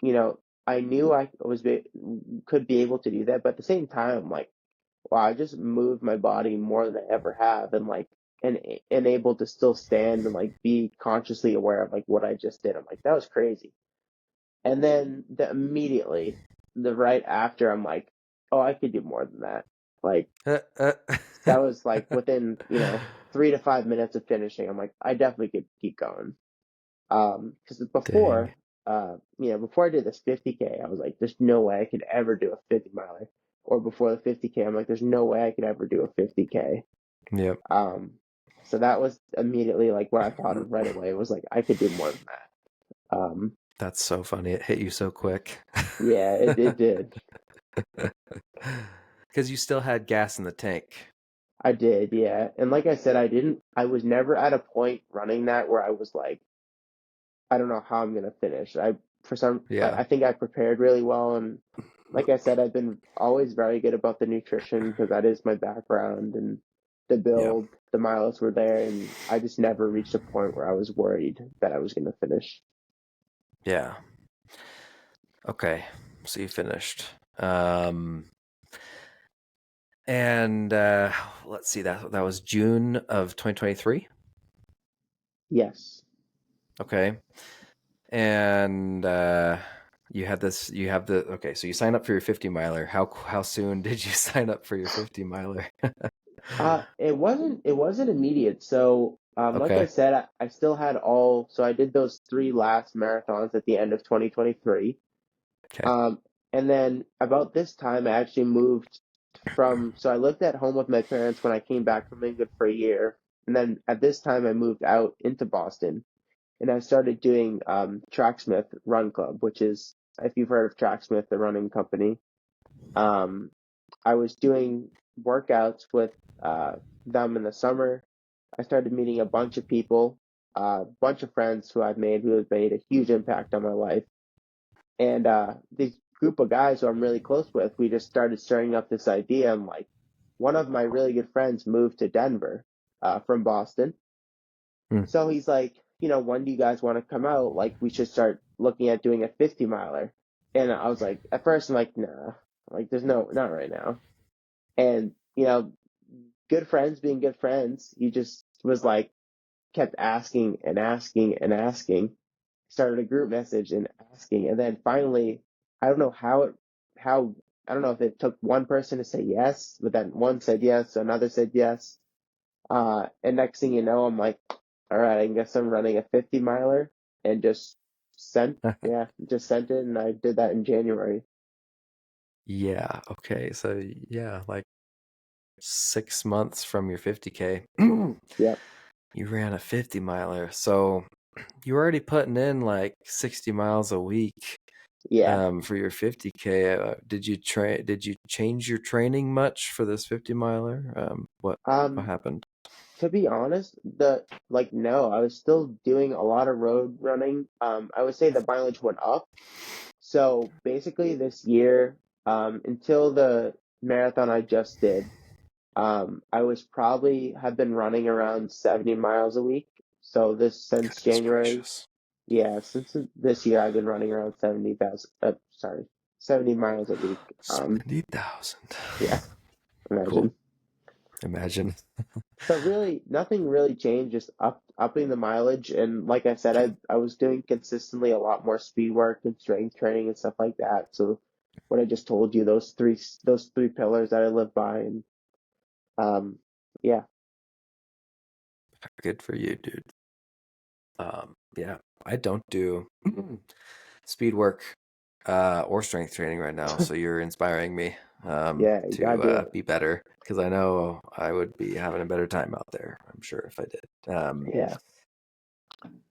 you know, I knew could be able to do that, but at the same time, I'm like, wow, I just moved my body more than I ever have, and like, and able to still stand and like be consciously aware of like what I just did. I'm like, that was crazy. And then immediately, the right after, I'm like, oh, I could do more than that. Like that was like within 3 to 5 minutes of finishing. I'm like, I definitely could keep going. Because Dang. before I did this 50K, I was like, there's no way I could ever do a 50 miler. Or before the 50K, I'm like, there's no way I could ever do a 50K. Yep. Um, so that was immediately like what I thought of right away. It was like I could do more than that. That's so funny. It hit you so quick. Yeah, it did. Because you still had gas in the tank. I did, yeah. And like I said, I was never at a point running that where I was like, I don't know how I'm gonna finish. Yeah. I think I prepared really well, and like I said, I've been always very good about the nutrition because that is my background, and the Yeah. build, the miles were there, and I just never reached a point where I was worried that I was gonna finish. Yeah. Okay. So you finished. Um, and let's see, that was June of 2023. Yes. Okay. And you have the okay, so you sign up for your 50 miler. How soon did you sign up for your 50 miler? It wasn't immediate. So, like I Okay. said, I still had so I did those three last marathons at the end of 2023. Okay. Um, and then about this time, I actually moved so I lived at home with my parents when I came back from England for a year. And then at this time, I moved out into Boston and I started doing Tracksmith Run Club, which is, if you've heard of Tracksmith, the running company. Um, I was doing workouts with uh, them in the summer. I started meeting a bunch of people, a bunch of friends who have made a huge impact on my life. And this group of guys who I'm really close with, we just started stirring up this idea. And like, one of my really good friends moved to Denver from Boston. Hmm. So he's like, when do you guys want to come out? Like, we should start looking at doing a 50 miler. And I was like, at first, I'm like, nah, like, not right now. And, good friends being good friends, he just was like, kept asking and asking and asking, started a group message and asking. And then finally, I don't know how, I don't know if it took one person to say yes, but then one said yes, another said yes. And next thing you know, I'm like, all right, I guess I'm running a 50 miler and just sent it. And I did that in January. Yeah. Okay. So yeah, like 6 months from your 50K, you Yep. ran a 50 miler. So you were already putting in like 60 miles a week Yeah. for your 50K. Did you change your training much for this 50 miler? What Um, happened? to be honest, no, I was still doing a lot of road running. I would say the mileage went up. So basically this year, until the marathon I just did, I was probably have been running around 70 miles a week. So since Goodness January, gracious. yeah, since this year I've been running around 70 miles a week. 70,000. Yeah, Cool. imagine. Imagine. So really, nothing really changed, just upping the mileage. And like I said, I was doing consistently a lot more speed work and strength training and stuff like that. So what I just told you, those three pillars that I live by, and um, yeah, Good for you, dude. Yeah, I don't do speed work or strength training right now. So you're inspiring me Yeah, you gotta do to it. be better because I know I would be having a better time out there. I'm sure if I did. Yeah.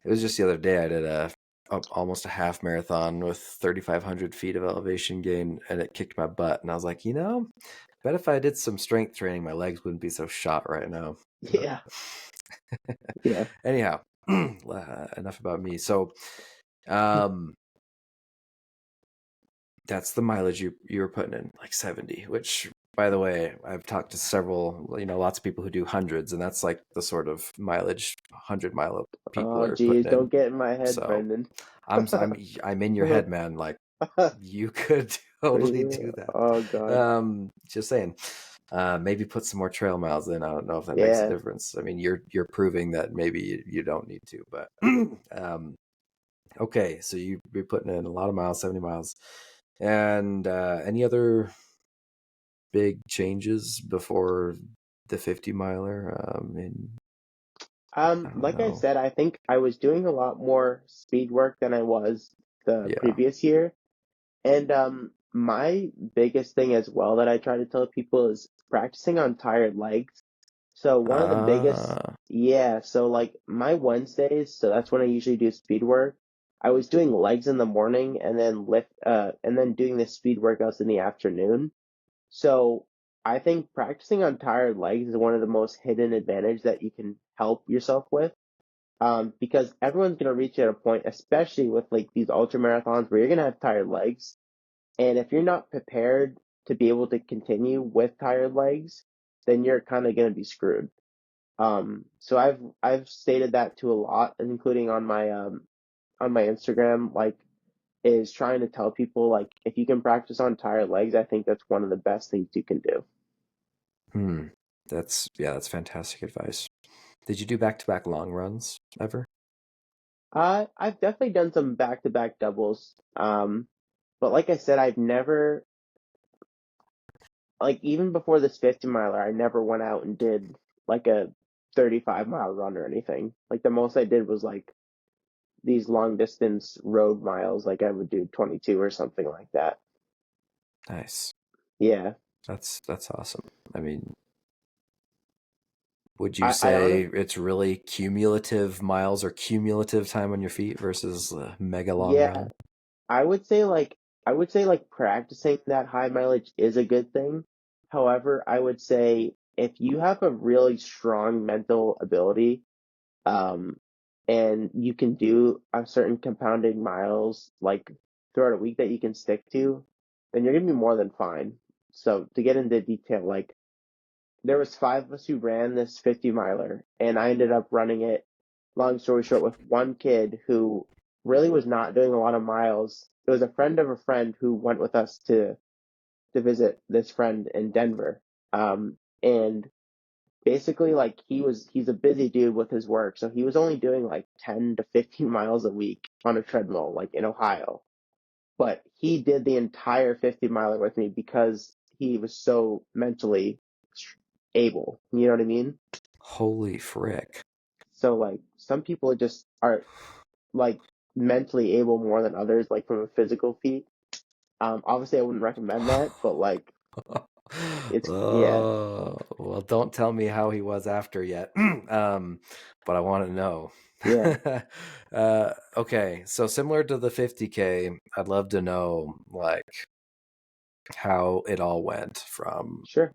It was just the other day I did almost a half marathon with 3,500 feet of elevation gain, and it kicked my butt. And I was like, bet if I did some strength training, my legs wouldn't be so shot right now. Yeah. Yeah. Anyhow, enough about me. So, um, that's the mileage you were putting in, like 70, which, by the way, I've talked to several, lots of people who do hundreds, and that's like the sort of mileage 100-mile people Oh, are geez, putting in. don't get in my head, So Brendan. I'm in your head, man. Like you could totally do Oh that. God. Just saying. Maybe put some more trail miles in. I don't know if that makes a Yeah. difference. I mean, you're proving that maybe you don't need to, but okay. So you'd be putting in a lot of miles, 70 miles. And any other big changes before the 50 miler? I don't Like I know. said, I think I was doing a lot more speed work than I was the Yeah. previous year. And my biggest thing as well that I try to tell people is practicing on tired legs. So one of the biggest, Ah, yeah, so like my Wednesdays, so that's when I usually do speed work. I was doing legs in the morning and then and then doing the speed workouts in the afternoon. So I think practicing on tired legs is one of the most hidden advantage that you can help yourself with. Because everyone's gonna reach at a point, especially with like these ultra marathons where you're gonna have tired legs. And if you're not prepared to be able to continue with tired legs, then you're kind of gonna be screwed. So I've stated that to a lot, including on my Instagram, like is trying to tell people like if you can practice on tired legs, I think that's one of the best things you can do. hmm. That's fantastic advice. Did you do back-to-back long runs ever? I've definitely done some back-to-back doubles. But like I said, I've never like even before this 50 miler, I never went out and did like a 35-mile run or anything. Like the most I did was like these long distance road miles, like I would do 22 or something like that. Nice. Yeah. That's awesome. I mean, would you I say honestly, it's really cumulative miles or cumulative time on your feet versus a mega long yeah, run? I would say like practicing that high mileage is a good thing. However, I would say if you have a really strong mental ability, um, and you can do a certain compounded miles like throughout a week that you can stick to, then you're gonna be more than fine. So to get into detail, like there was five of us who ran this 50 miler, and I ended up running it, long story short, with one kid who really was not doing a lot of miles. It was a friend of a friend who went with us to visit this friend in Denver. And basically like he's a busy dude with his work, so he was only doing like 10 to 15 miles a week on a treadmill like in Ohio. But he did the entire 50 miler with me because he was so mentally able. You know what I mean? Holy frick. So like some people just are like mentally able more than others, like from a physical feat. Obviously I wouldn't recommend that, but like it's yeah, Oh, well, don't tell me how he was after yet. But I want to know. yeah, Okay, so similar to the 50K, I'd love to know like how it all went from, sure,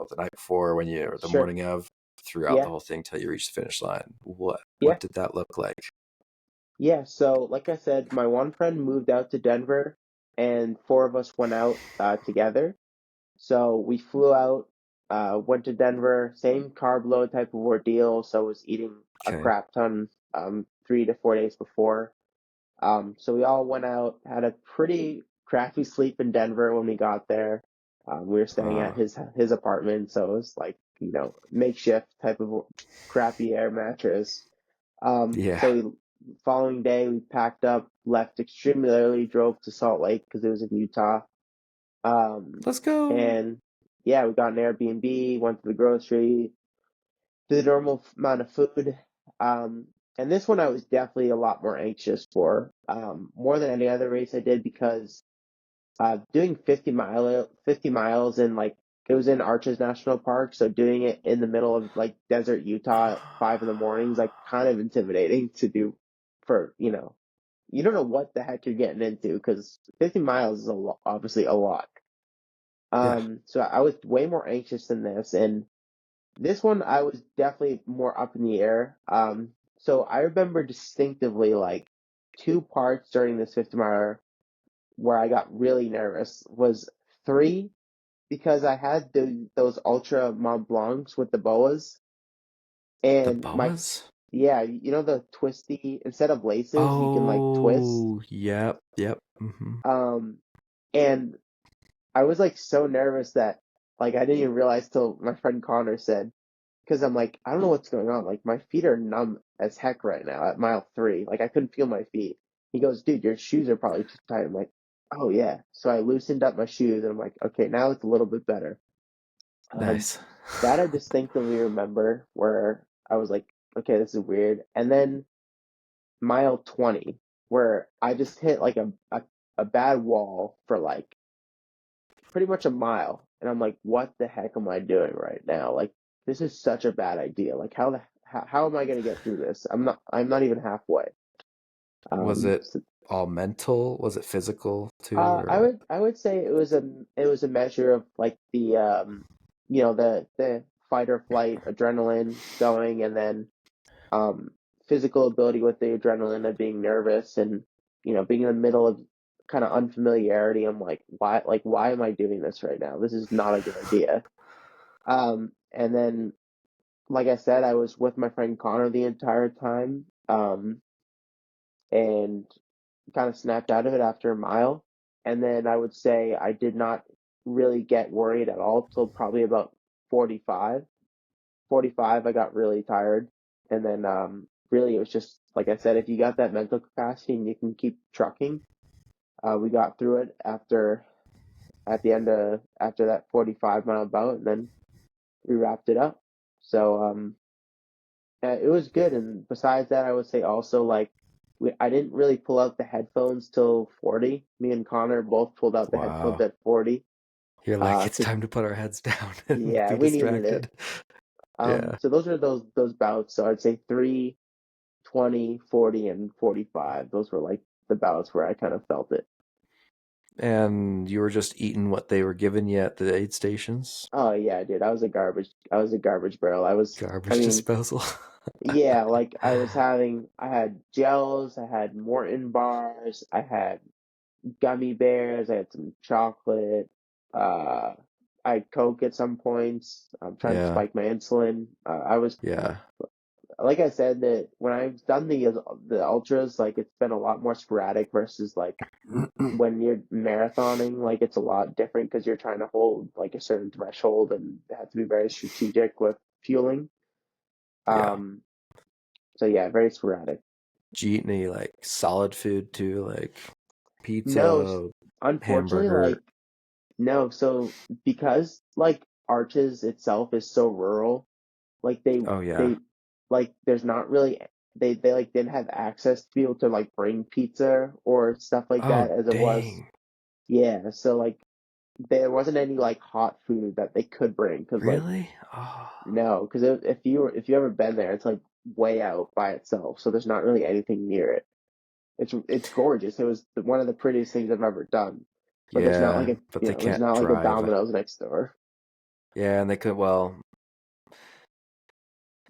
the night before when you or the sure, morning of throughout the yeah, whole thing till you reach the finish line. What yeah, did that look like? yeah. So like I said, my one friend moved out to Denver, and four of us went out together. So we flew out, went to Denver, same carb load type of ordeal. So I was eating a Okay. crap ton 3 to 4 days before. So we all went out, had a pretty crappy sleep in Denver when we got there. We were staying at Uh, his apartment, so it was like, makeshift type of crappy air mattress. yeah. So following day we packed up, left extremely early, drove to Salt Lake because it was in Utah. Um, Let's go. and yeah, we got an Airbnb, went to the grocery, did the normal amount of food. Um, and this one I was definitely a lot more anxious for, more than any other race I did because doing 50 miles in like it was in Arches National Park, so doing it in the middle of like desert Utah at 5 in the morning is like kind of intimidating to do for, you don't know what the heck you're getting into because 50 miles is obviously a lot. Yeah. So I was way more anxious than this, and this one I was definitely more up in the air. So I remember distinctively like two parts during this 50 mile where I got really nervous was three because I had those Ultra Mont Blancs with the boas The and boas? yeah, the twisty, instead of laces, you can like twist. Oh, yep, yep. Hmm. Um, and I was like so nervous that like I didn't even realize till my friend Connor said, because I'm like, I don't know what's going on. Like my feet are numb as heck right now at mile 3. Like I couldn't feel my feet. He goes, dude, your shoes are probably too tight. I'm like, oh yeah. So I loosened up my shoes and I'm like, okay, now it's a little bit better. Um, Nice. that I distinctively remember where I was like, okay, this is weird. And then mile 20, where I just hit like a bad wall for like pretty much a mile. And I'm like, what the heck am I doing right now? Like, this is such a bad idea. Like, how am I going to get through this? I'm not even halfway. Was it So, all mental? Was it physical too, or I what? would say it was a measure of like the fight or flight adrenaline going, and then um, physical ability with the adrenaline of being nervous and being in the middle of kind of unfamiliarity. I'm like why am I doing this right now? This is not a good idea. And then like I said, I was with my friend Connor the entire time, and kind of snapped out of it after a mile. And then I would say I did not really get worried at all till probably about 45. 45, I got really tired. And then really it was just, like I said, if you got that mental capacity and you can keep trucking, we got through it at the end of after that 45-mile bout, and then we wrapped it up. So it was good. And besides that, I would say also like I didn't really pull out the headphones till 40. Me and Connor both pulled out the headphones Wow. at 40. You're like, it's 'Cause time to put our heads down and yeah, be we needed it. distracted. Yeah. So those are those bouts. So I'd say 3, 20, 40, and 45. Those were like the bouts where I kind of felt it. And you were just eating what they were giving you at the aid stations? Oh yeah, dude, I was a garbage barrel. I Garbage mean, disposal. yeah, like I had gels, I had Morton bars, I had gummy bears, I had some chocolate, uh, I had Coke at some points. I'm trying to Yeah. spike my insulin. I was, Yeah. like I said, that when I've done the ultras, like it's been a lot more sporadic versus like when you're marathoning, like it's a lot different because you're trying to hold like a certain threshold and have to be very strategic with fueling. Yeah. Um, so yeah, very sporadic. Did you eat any like solid food too, like No, pizza, unfortunately, hamburger? like no. So because like Arches itself is so rural, like Oh yeah. they like there's not really they like didn't have access to be able to like bring pizza or stuff like Oh that as it was. dang. Yeah, so like there wasn't any like hot food that they could bring because like Really? Oh. no, because if you ever been there, it's like way out by itself, so there's not really anything near it. It's gorgeous. It was one of the prettiest things I've ever done, but there's not like Yeah, but they there's can't not like a drive. Domino's next door. Yeah, and they could, well,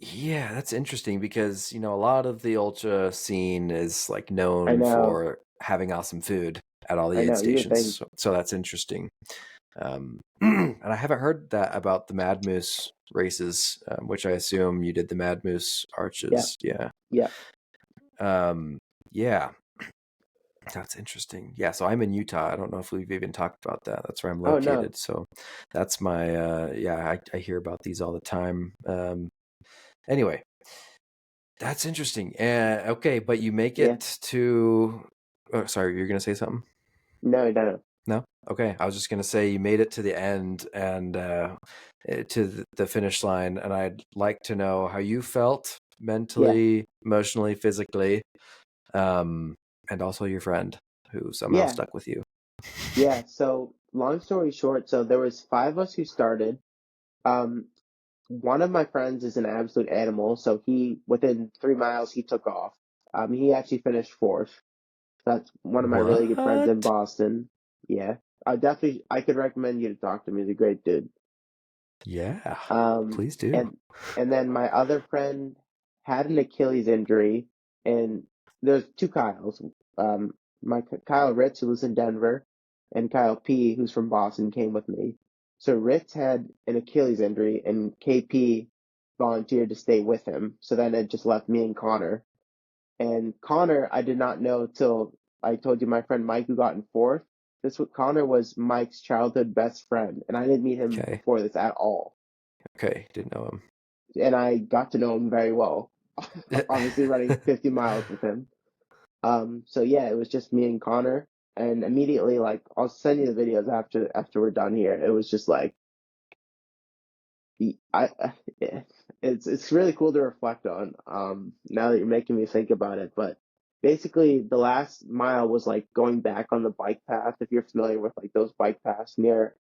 yeah, that's interesting because, a lot of the ultra scene is like I known know, for having awesome food at all the I aid know. You would stations. think, So that's interesting. And I haven't heard that about the Mad Moose races, which I assume you did the Mad Moose yeah, arches. Yeah. yeah. Um, yeah, that's interesting. Yeah, so I'm in Utah. I don't know if we've even talked about that. That's where I'm Oh no, located. So that's my, yeah, I hear about these all the time. Anyway, that's interesting. Okay, but you make yeah, it to, oh, sorry, you're going to say something? no, no, no. No? Okay. I was just going to say you made it to the end and to the finish line. And I'd like to know how you felt Yeah, mentally, emotionally, physically, um, and also your friend who somehow yeah. stuck with you. Yeah, so long story short, so there was five of us who started. Um, One of my friends is an absolute animal, so he within 3 miles he took off. He actually finished fourth. That's one of my really good friends in What? Boston. Yeah, I could recommend you to talk to him. He's a great dude. Yeah, Um, please do. and and then my other friend had an Achilles injury, and there's two Kyles. My Kyle Ritz, who lives in Denver, and Kyle P, who's from Boston, came with me. So Ritz had an Achilles injury, and KP volunteered to stay with him. So then it just left me and Connor. And Connor, I did not know till I told you my friend Mike who got in fourth. Connor was Mike's childhood best friend, and I didn't meet him Okay. before this at all. Okay. Didn't know And I got to know him very well. him. Obviously, running 50 miles with him. So yeah, it was just me and Connor, and immediately, like, I'll send you the videos after we're done here. It was just like, I, it's really cool to reflect on. Now that you're making me think about it, but basically, the last mile was like going back on the bike path. If you're familiar with like those bike paths near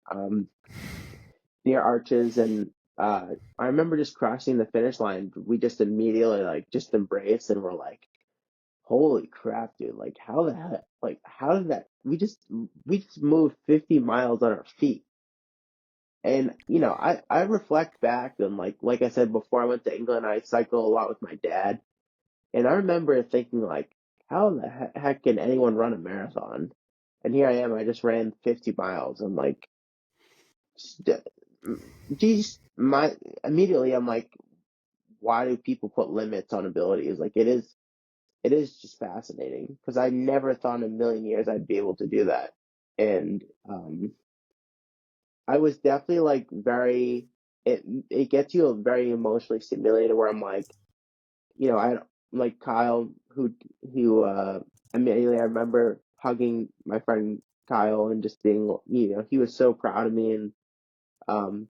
arches, and I remember just crossing the finish line. We just immediately like just embraced, and we're like, holy crap, dude, like how the heck, like how did that we just moved 50 miles on our feet. And I reflect back, and like I said before, I went to England. I cycle a lot with my dad, and I remember thinking like, how the heck can anyone run a marathon? And here I am, I just ran 50 miles. I'm like, geez, my immediately I'm like, why do people put limits on abilities? Like it is just fascinating because I never thought in a million years I'd be able to do that. And I was definitely like it gets you very emotionally stimulated where I'm like, I like Kyle who immediately I remember hugging my friend Kyle and just being, he was so proud of me. And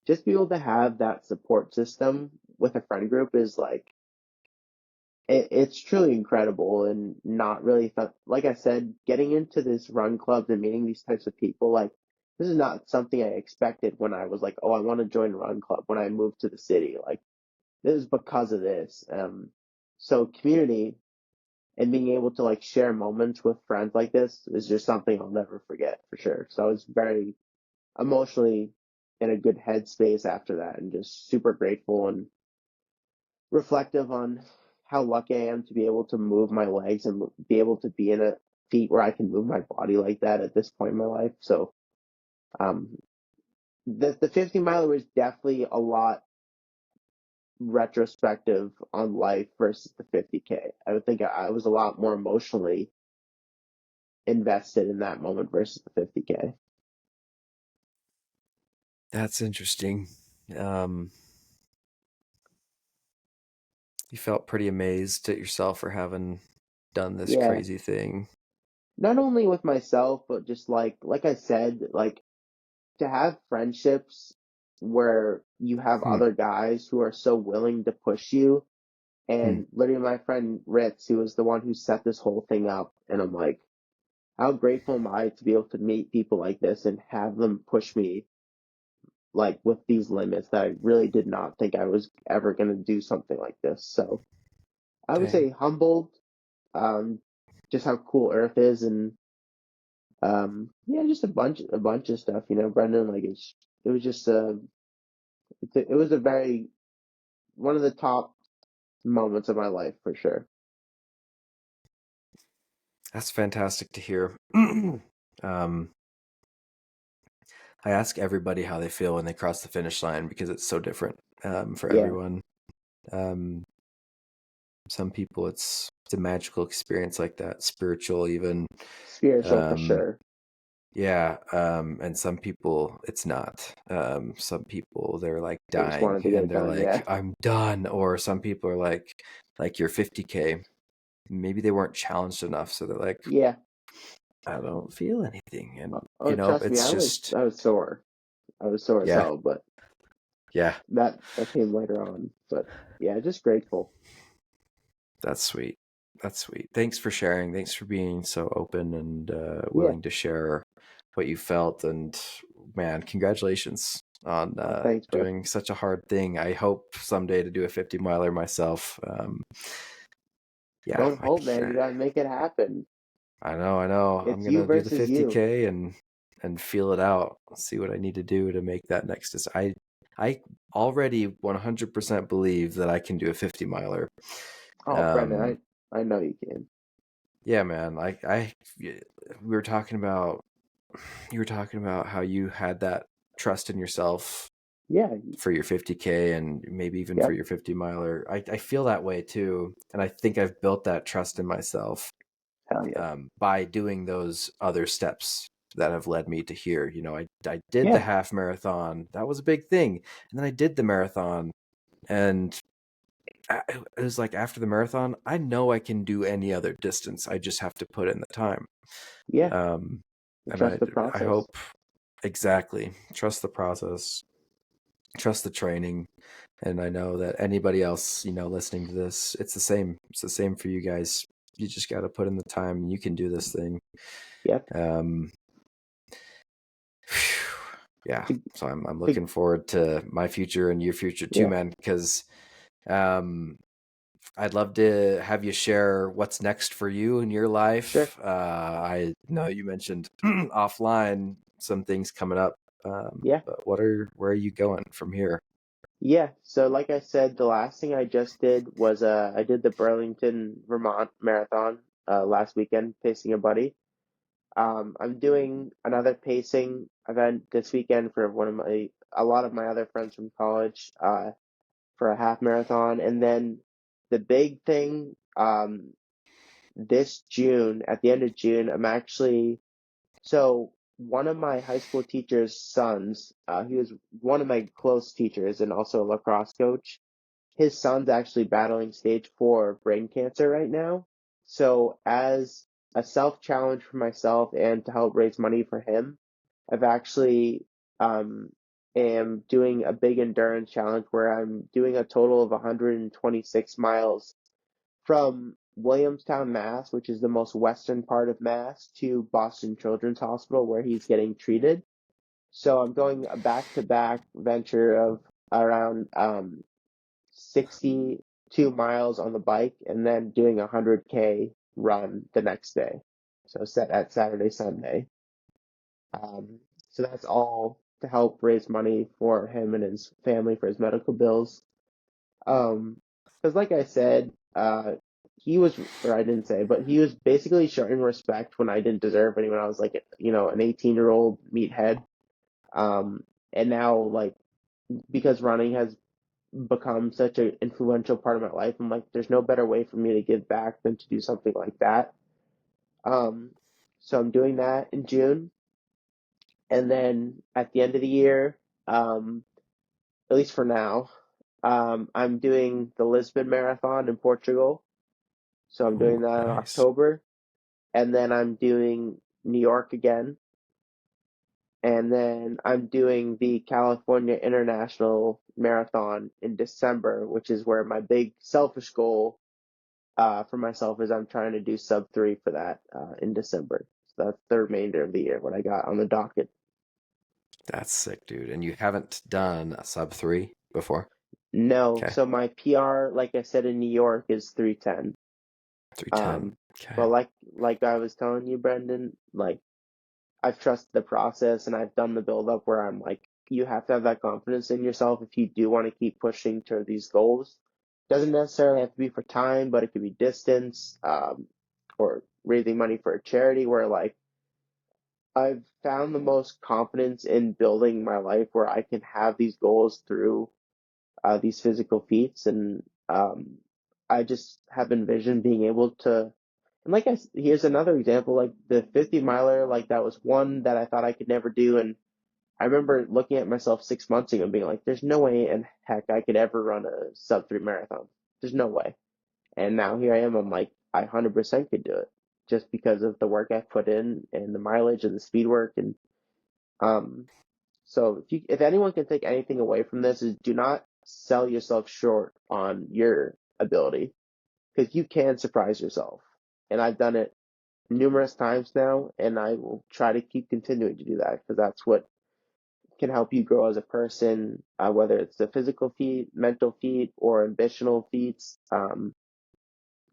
just be able to have that support system with a friend group is like it's truly incredible. And not really like I said, getting into this run clubs and meeting these types of people, like this is not something I expected when I was like, oh, I want to join a run club when I moved to the city. Like this is because of this. So community and being able to like share moments with friends like this is just something I'll never forget for sure. So I was very emotionally in a good headspace after that, and just super grateful and reflective on how lucky I am to be able to move my legs and be able to be in a feat where I can move my body like that at this point in my life. So um, the 50 miler was definitely a lot retrospective on life versus the 50K. I would think I was a lot more emotionally invested in that moment versus the 50K. That's interesting. Um, you felt pretty amazed at yourself for having done this Yeah, crazy thing. not only with myself, but just like I said, like to have friendships where you have Hmm. other guys who are so willing to push you. Hmm. And literally, my friend Ritz, who was the one who set this whole thing up, and I'm like, how grateful am I to be able to meet people like this and have them push me like with these limits that I really did not think I was ever going to do something like this. So I would Dang. say humbled, um, just how cool Earth is, and yeah, just a bunch of stuff. Brendan, like it was just it was a very one of the top moments of my life for sure. That's fantastic to hear. um, I ask everybody how they feel when they cross the finish line because it's so different for Yeah, everyone. Um, some people, it's a magical experience like that, spiritual even. spiritual for Um, sure. yeah, and some people it's not. Some people they're like They just dying wanted to get and it they're done. like, Yeah, I'm done. Or some people are like you're 50K. Maybe they weren't challenged enough, so they're like, yeah. I don't feel anything, and Oh, trust me, it's I was just I was sore. I was sore as yeah, hell, but yeah. that came later on. But yeah, just grateful. That's sweet. That's sweet. Thanks for sharing. Thanks for being so open and Yeah, willing to share what you felt, and man, congratulations on Oh, thanks, bro. doing such a hard thing. I hope someday to do a 50 miler myself. Yeah, Don't hope, man. You gotta make it happen. I know, I know. I'm It's you gonna do the versus you. 50K and feel it out. See what I need to do to make that next. I already 100% believe that I can do a 50 miler. Oh, Brendan, Um, I know you can. yeah, man. We were talking about you were talking about how you had that trust in yourself Yeah. for your 50K and maybe even for Yep. your 50 miler. I feel that way too, and I think I've built that trust in myself Hell yeah. by doing those other steps that have led me to here. You know, I did the Yeah. half marathon. That was a big thing. And then I did the marathon. And it was like after the marathon, I know I can do any other distance. I just have to put in the time. Yeah. Um, And and trust the I process. hope exactly trust the process, trust the training. And I know that anybody else, you know, listening to this, it's the same. It's the same for you guys. You just got to put in the time and you can do this thing. Yep. Um, yeah, To, so I'm to, looking forward to my future and your future too, yeah. man, because um I'd love to have you share what's next for you in your Sure. life. I know you mentioned offline some things coming up, Yeah. but where are you going from here? Yeah. So like I said, the last thing I just did was I did the Burlington, Vermont marathon last weekend, pacing a buddy. I'm doing another pacing event this weekend for a lot of my other friends from college, for a half marathon. And then the big thing, this June, at the end of June, so one of my high school teacher's sons, he was one of my close teachers and also a lacrosse coach. His son's actually battling stage 4 brain cancer right now. So as a self challenge for myself and to help raise money for him, I've actually um, am doing a big endurance challenge where I'm doing a total of 126 miles from Williamstown, Mass, which is the most western part of Mass, to Boston Children's Hospital where he's getting treated. So I'm going a back-to-back venture of around 62 miles on the bike and then doing a 100K run the next day. So set at Saturday, Sunday. Um, so that's all to help raise money for him and his family for his medical bills. Because like I said, he was, or I didn't say, but he was basically showing respect when I didn't deserve any when I was like, an 18-year-old meathead. And now like because running has become such an influential part of my life, I'm like, there's no better way for me to give back than to do something like that. Um, so I'm doing that in June. And then at the end of the year, um, at least for now, I'm doing the Lisbon Marathon in Portugal. So I'm doing Ooh, that in nice. October. And then I'm doing New York again. And then I'm doing the California International Marathon in December, which is where my big selfish goal for myself is I'm trying to do sub 3 for that in December. So that's the remainder of the year, what I got on the docket. That's sick, dude. And you haven't done a sub 3 before? No, Okay. so my PR, like I said in New York, is 310. 310. Um, Okay. but like I was telling you, Brendan, like I've trusted the process and I've done the build up where I'm like, you have to have that confidence in yourself if you do want to keep pushing toward these goals. Doesn't necessarily have to be for time, but it could be distance, or raising money for a charity where like I've found the most confidence in building my life where I can have these goals through these physical feats. And I just have envisioned being able to, and here's another example, like the 50 miler, like that was one that I thought I could never do. And I remember looking at myself 6 months ago and being like, there's no way in heck I could ever run a sub 3 marathon. There's no way. And now here I am. I'm like, I 100% could do it just because of the work I've put in and the mileage and the speed work. And um, so if anyone can take anything away from this is do not sell yourself short on your ability because you can surprise yourself. And I've done it numerous times now, and I will try to keep continuing to do that because that's what can help you grow as a person, whether it's the physical feat, mental feat, or ambitional feats. You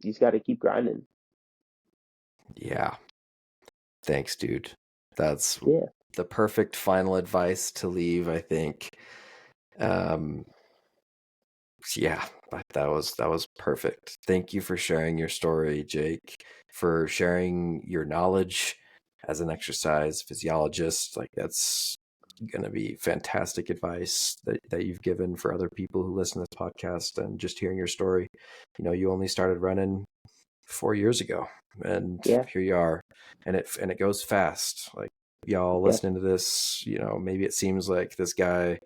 just got to keep grinding. Yeah. Thanks, dude. That's Yeah, the perfect final advice to leave, I think. Um, yeah, that was perfect. Thank you for sharing your story, Jake, for sharing your knowledge as an exercise physiologist. Like that's gonna be fantastic advice that you've given for other people who listen to this podcast. And just hearing your story, you only started running 4 years ago, and yeah, here you are, and it goes fast. Like y'all yeah, listening to this, maybe it seems like this guy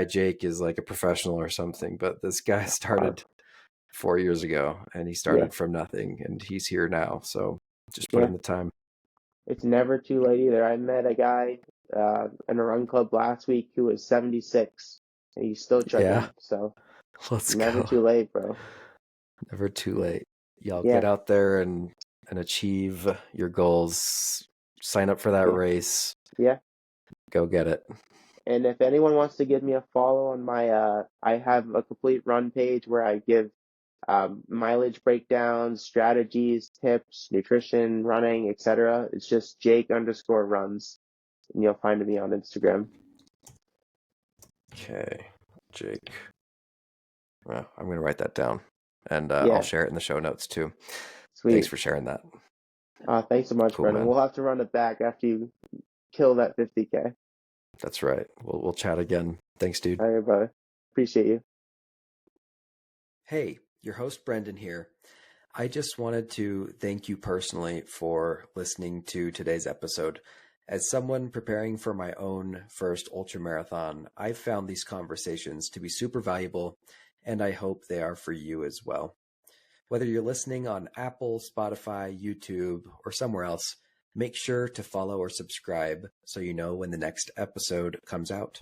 Jake is like a professional or something, but this guy uh, started 4 years ago, and he yeah, started from nothing, and he's here now. So just put yeah. in the time. It's never too late either. I met a guy in a run club last week who was 76, and he's still Yeah, chugging. So let's never go. too late, bro. Never too late. Y'all get Yeah, out there and achieve your goals. Sign up for that yeah, race. yeah. Go get it. And if anyone wants to give me a follow on my, I have a complete run page where I give mileage breakdowns, strategies, tips, nutrition, running, etc. It's just Jake_runs, and you'll find me on Instagram. Okay, Jake. Well, I'm going to write that down, and I'll Yeah, share it in the show notes too. Thanks sweet. for sharing that. Thanks so much, Cool, Brendan. man. We'll have to run it back after you kill that 50K. That's right. We'll chat again. Thanks, dude. All right, brother. Appreciate you. Hey, your host Brendan here. I just wanted to thank you personally for listening to today's episode. As someone preparing for my own first ultramarathon, I've found these conversations to be super valuable, and I hope they are for you as well. Whether you're listening on Apple, Spotify, YouTube, or somewhere else, make sure to follow or subscribe so you know when the next episode comes out.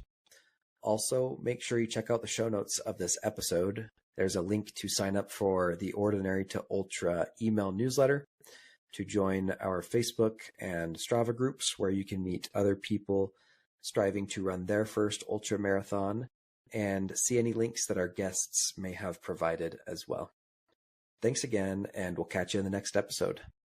Also, make sure you check out the show notes of this episode. There's a link to sign up for the Ordinary to Ultra email newsletter, to join our Facebook and Strava groups where you can meet other people striving to run their first ultra marathon, and see any links that our guests may have provided as well. Thanks again, and we'll catch you in the next episode.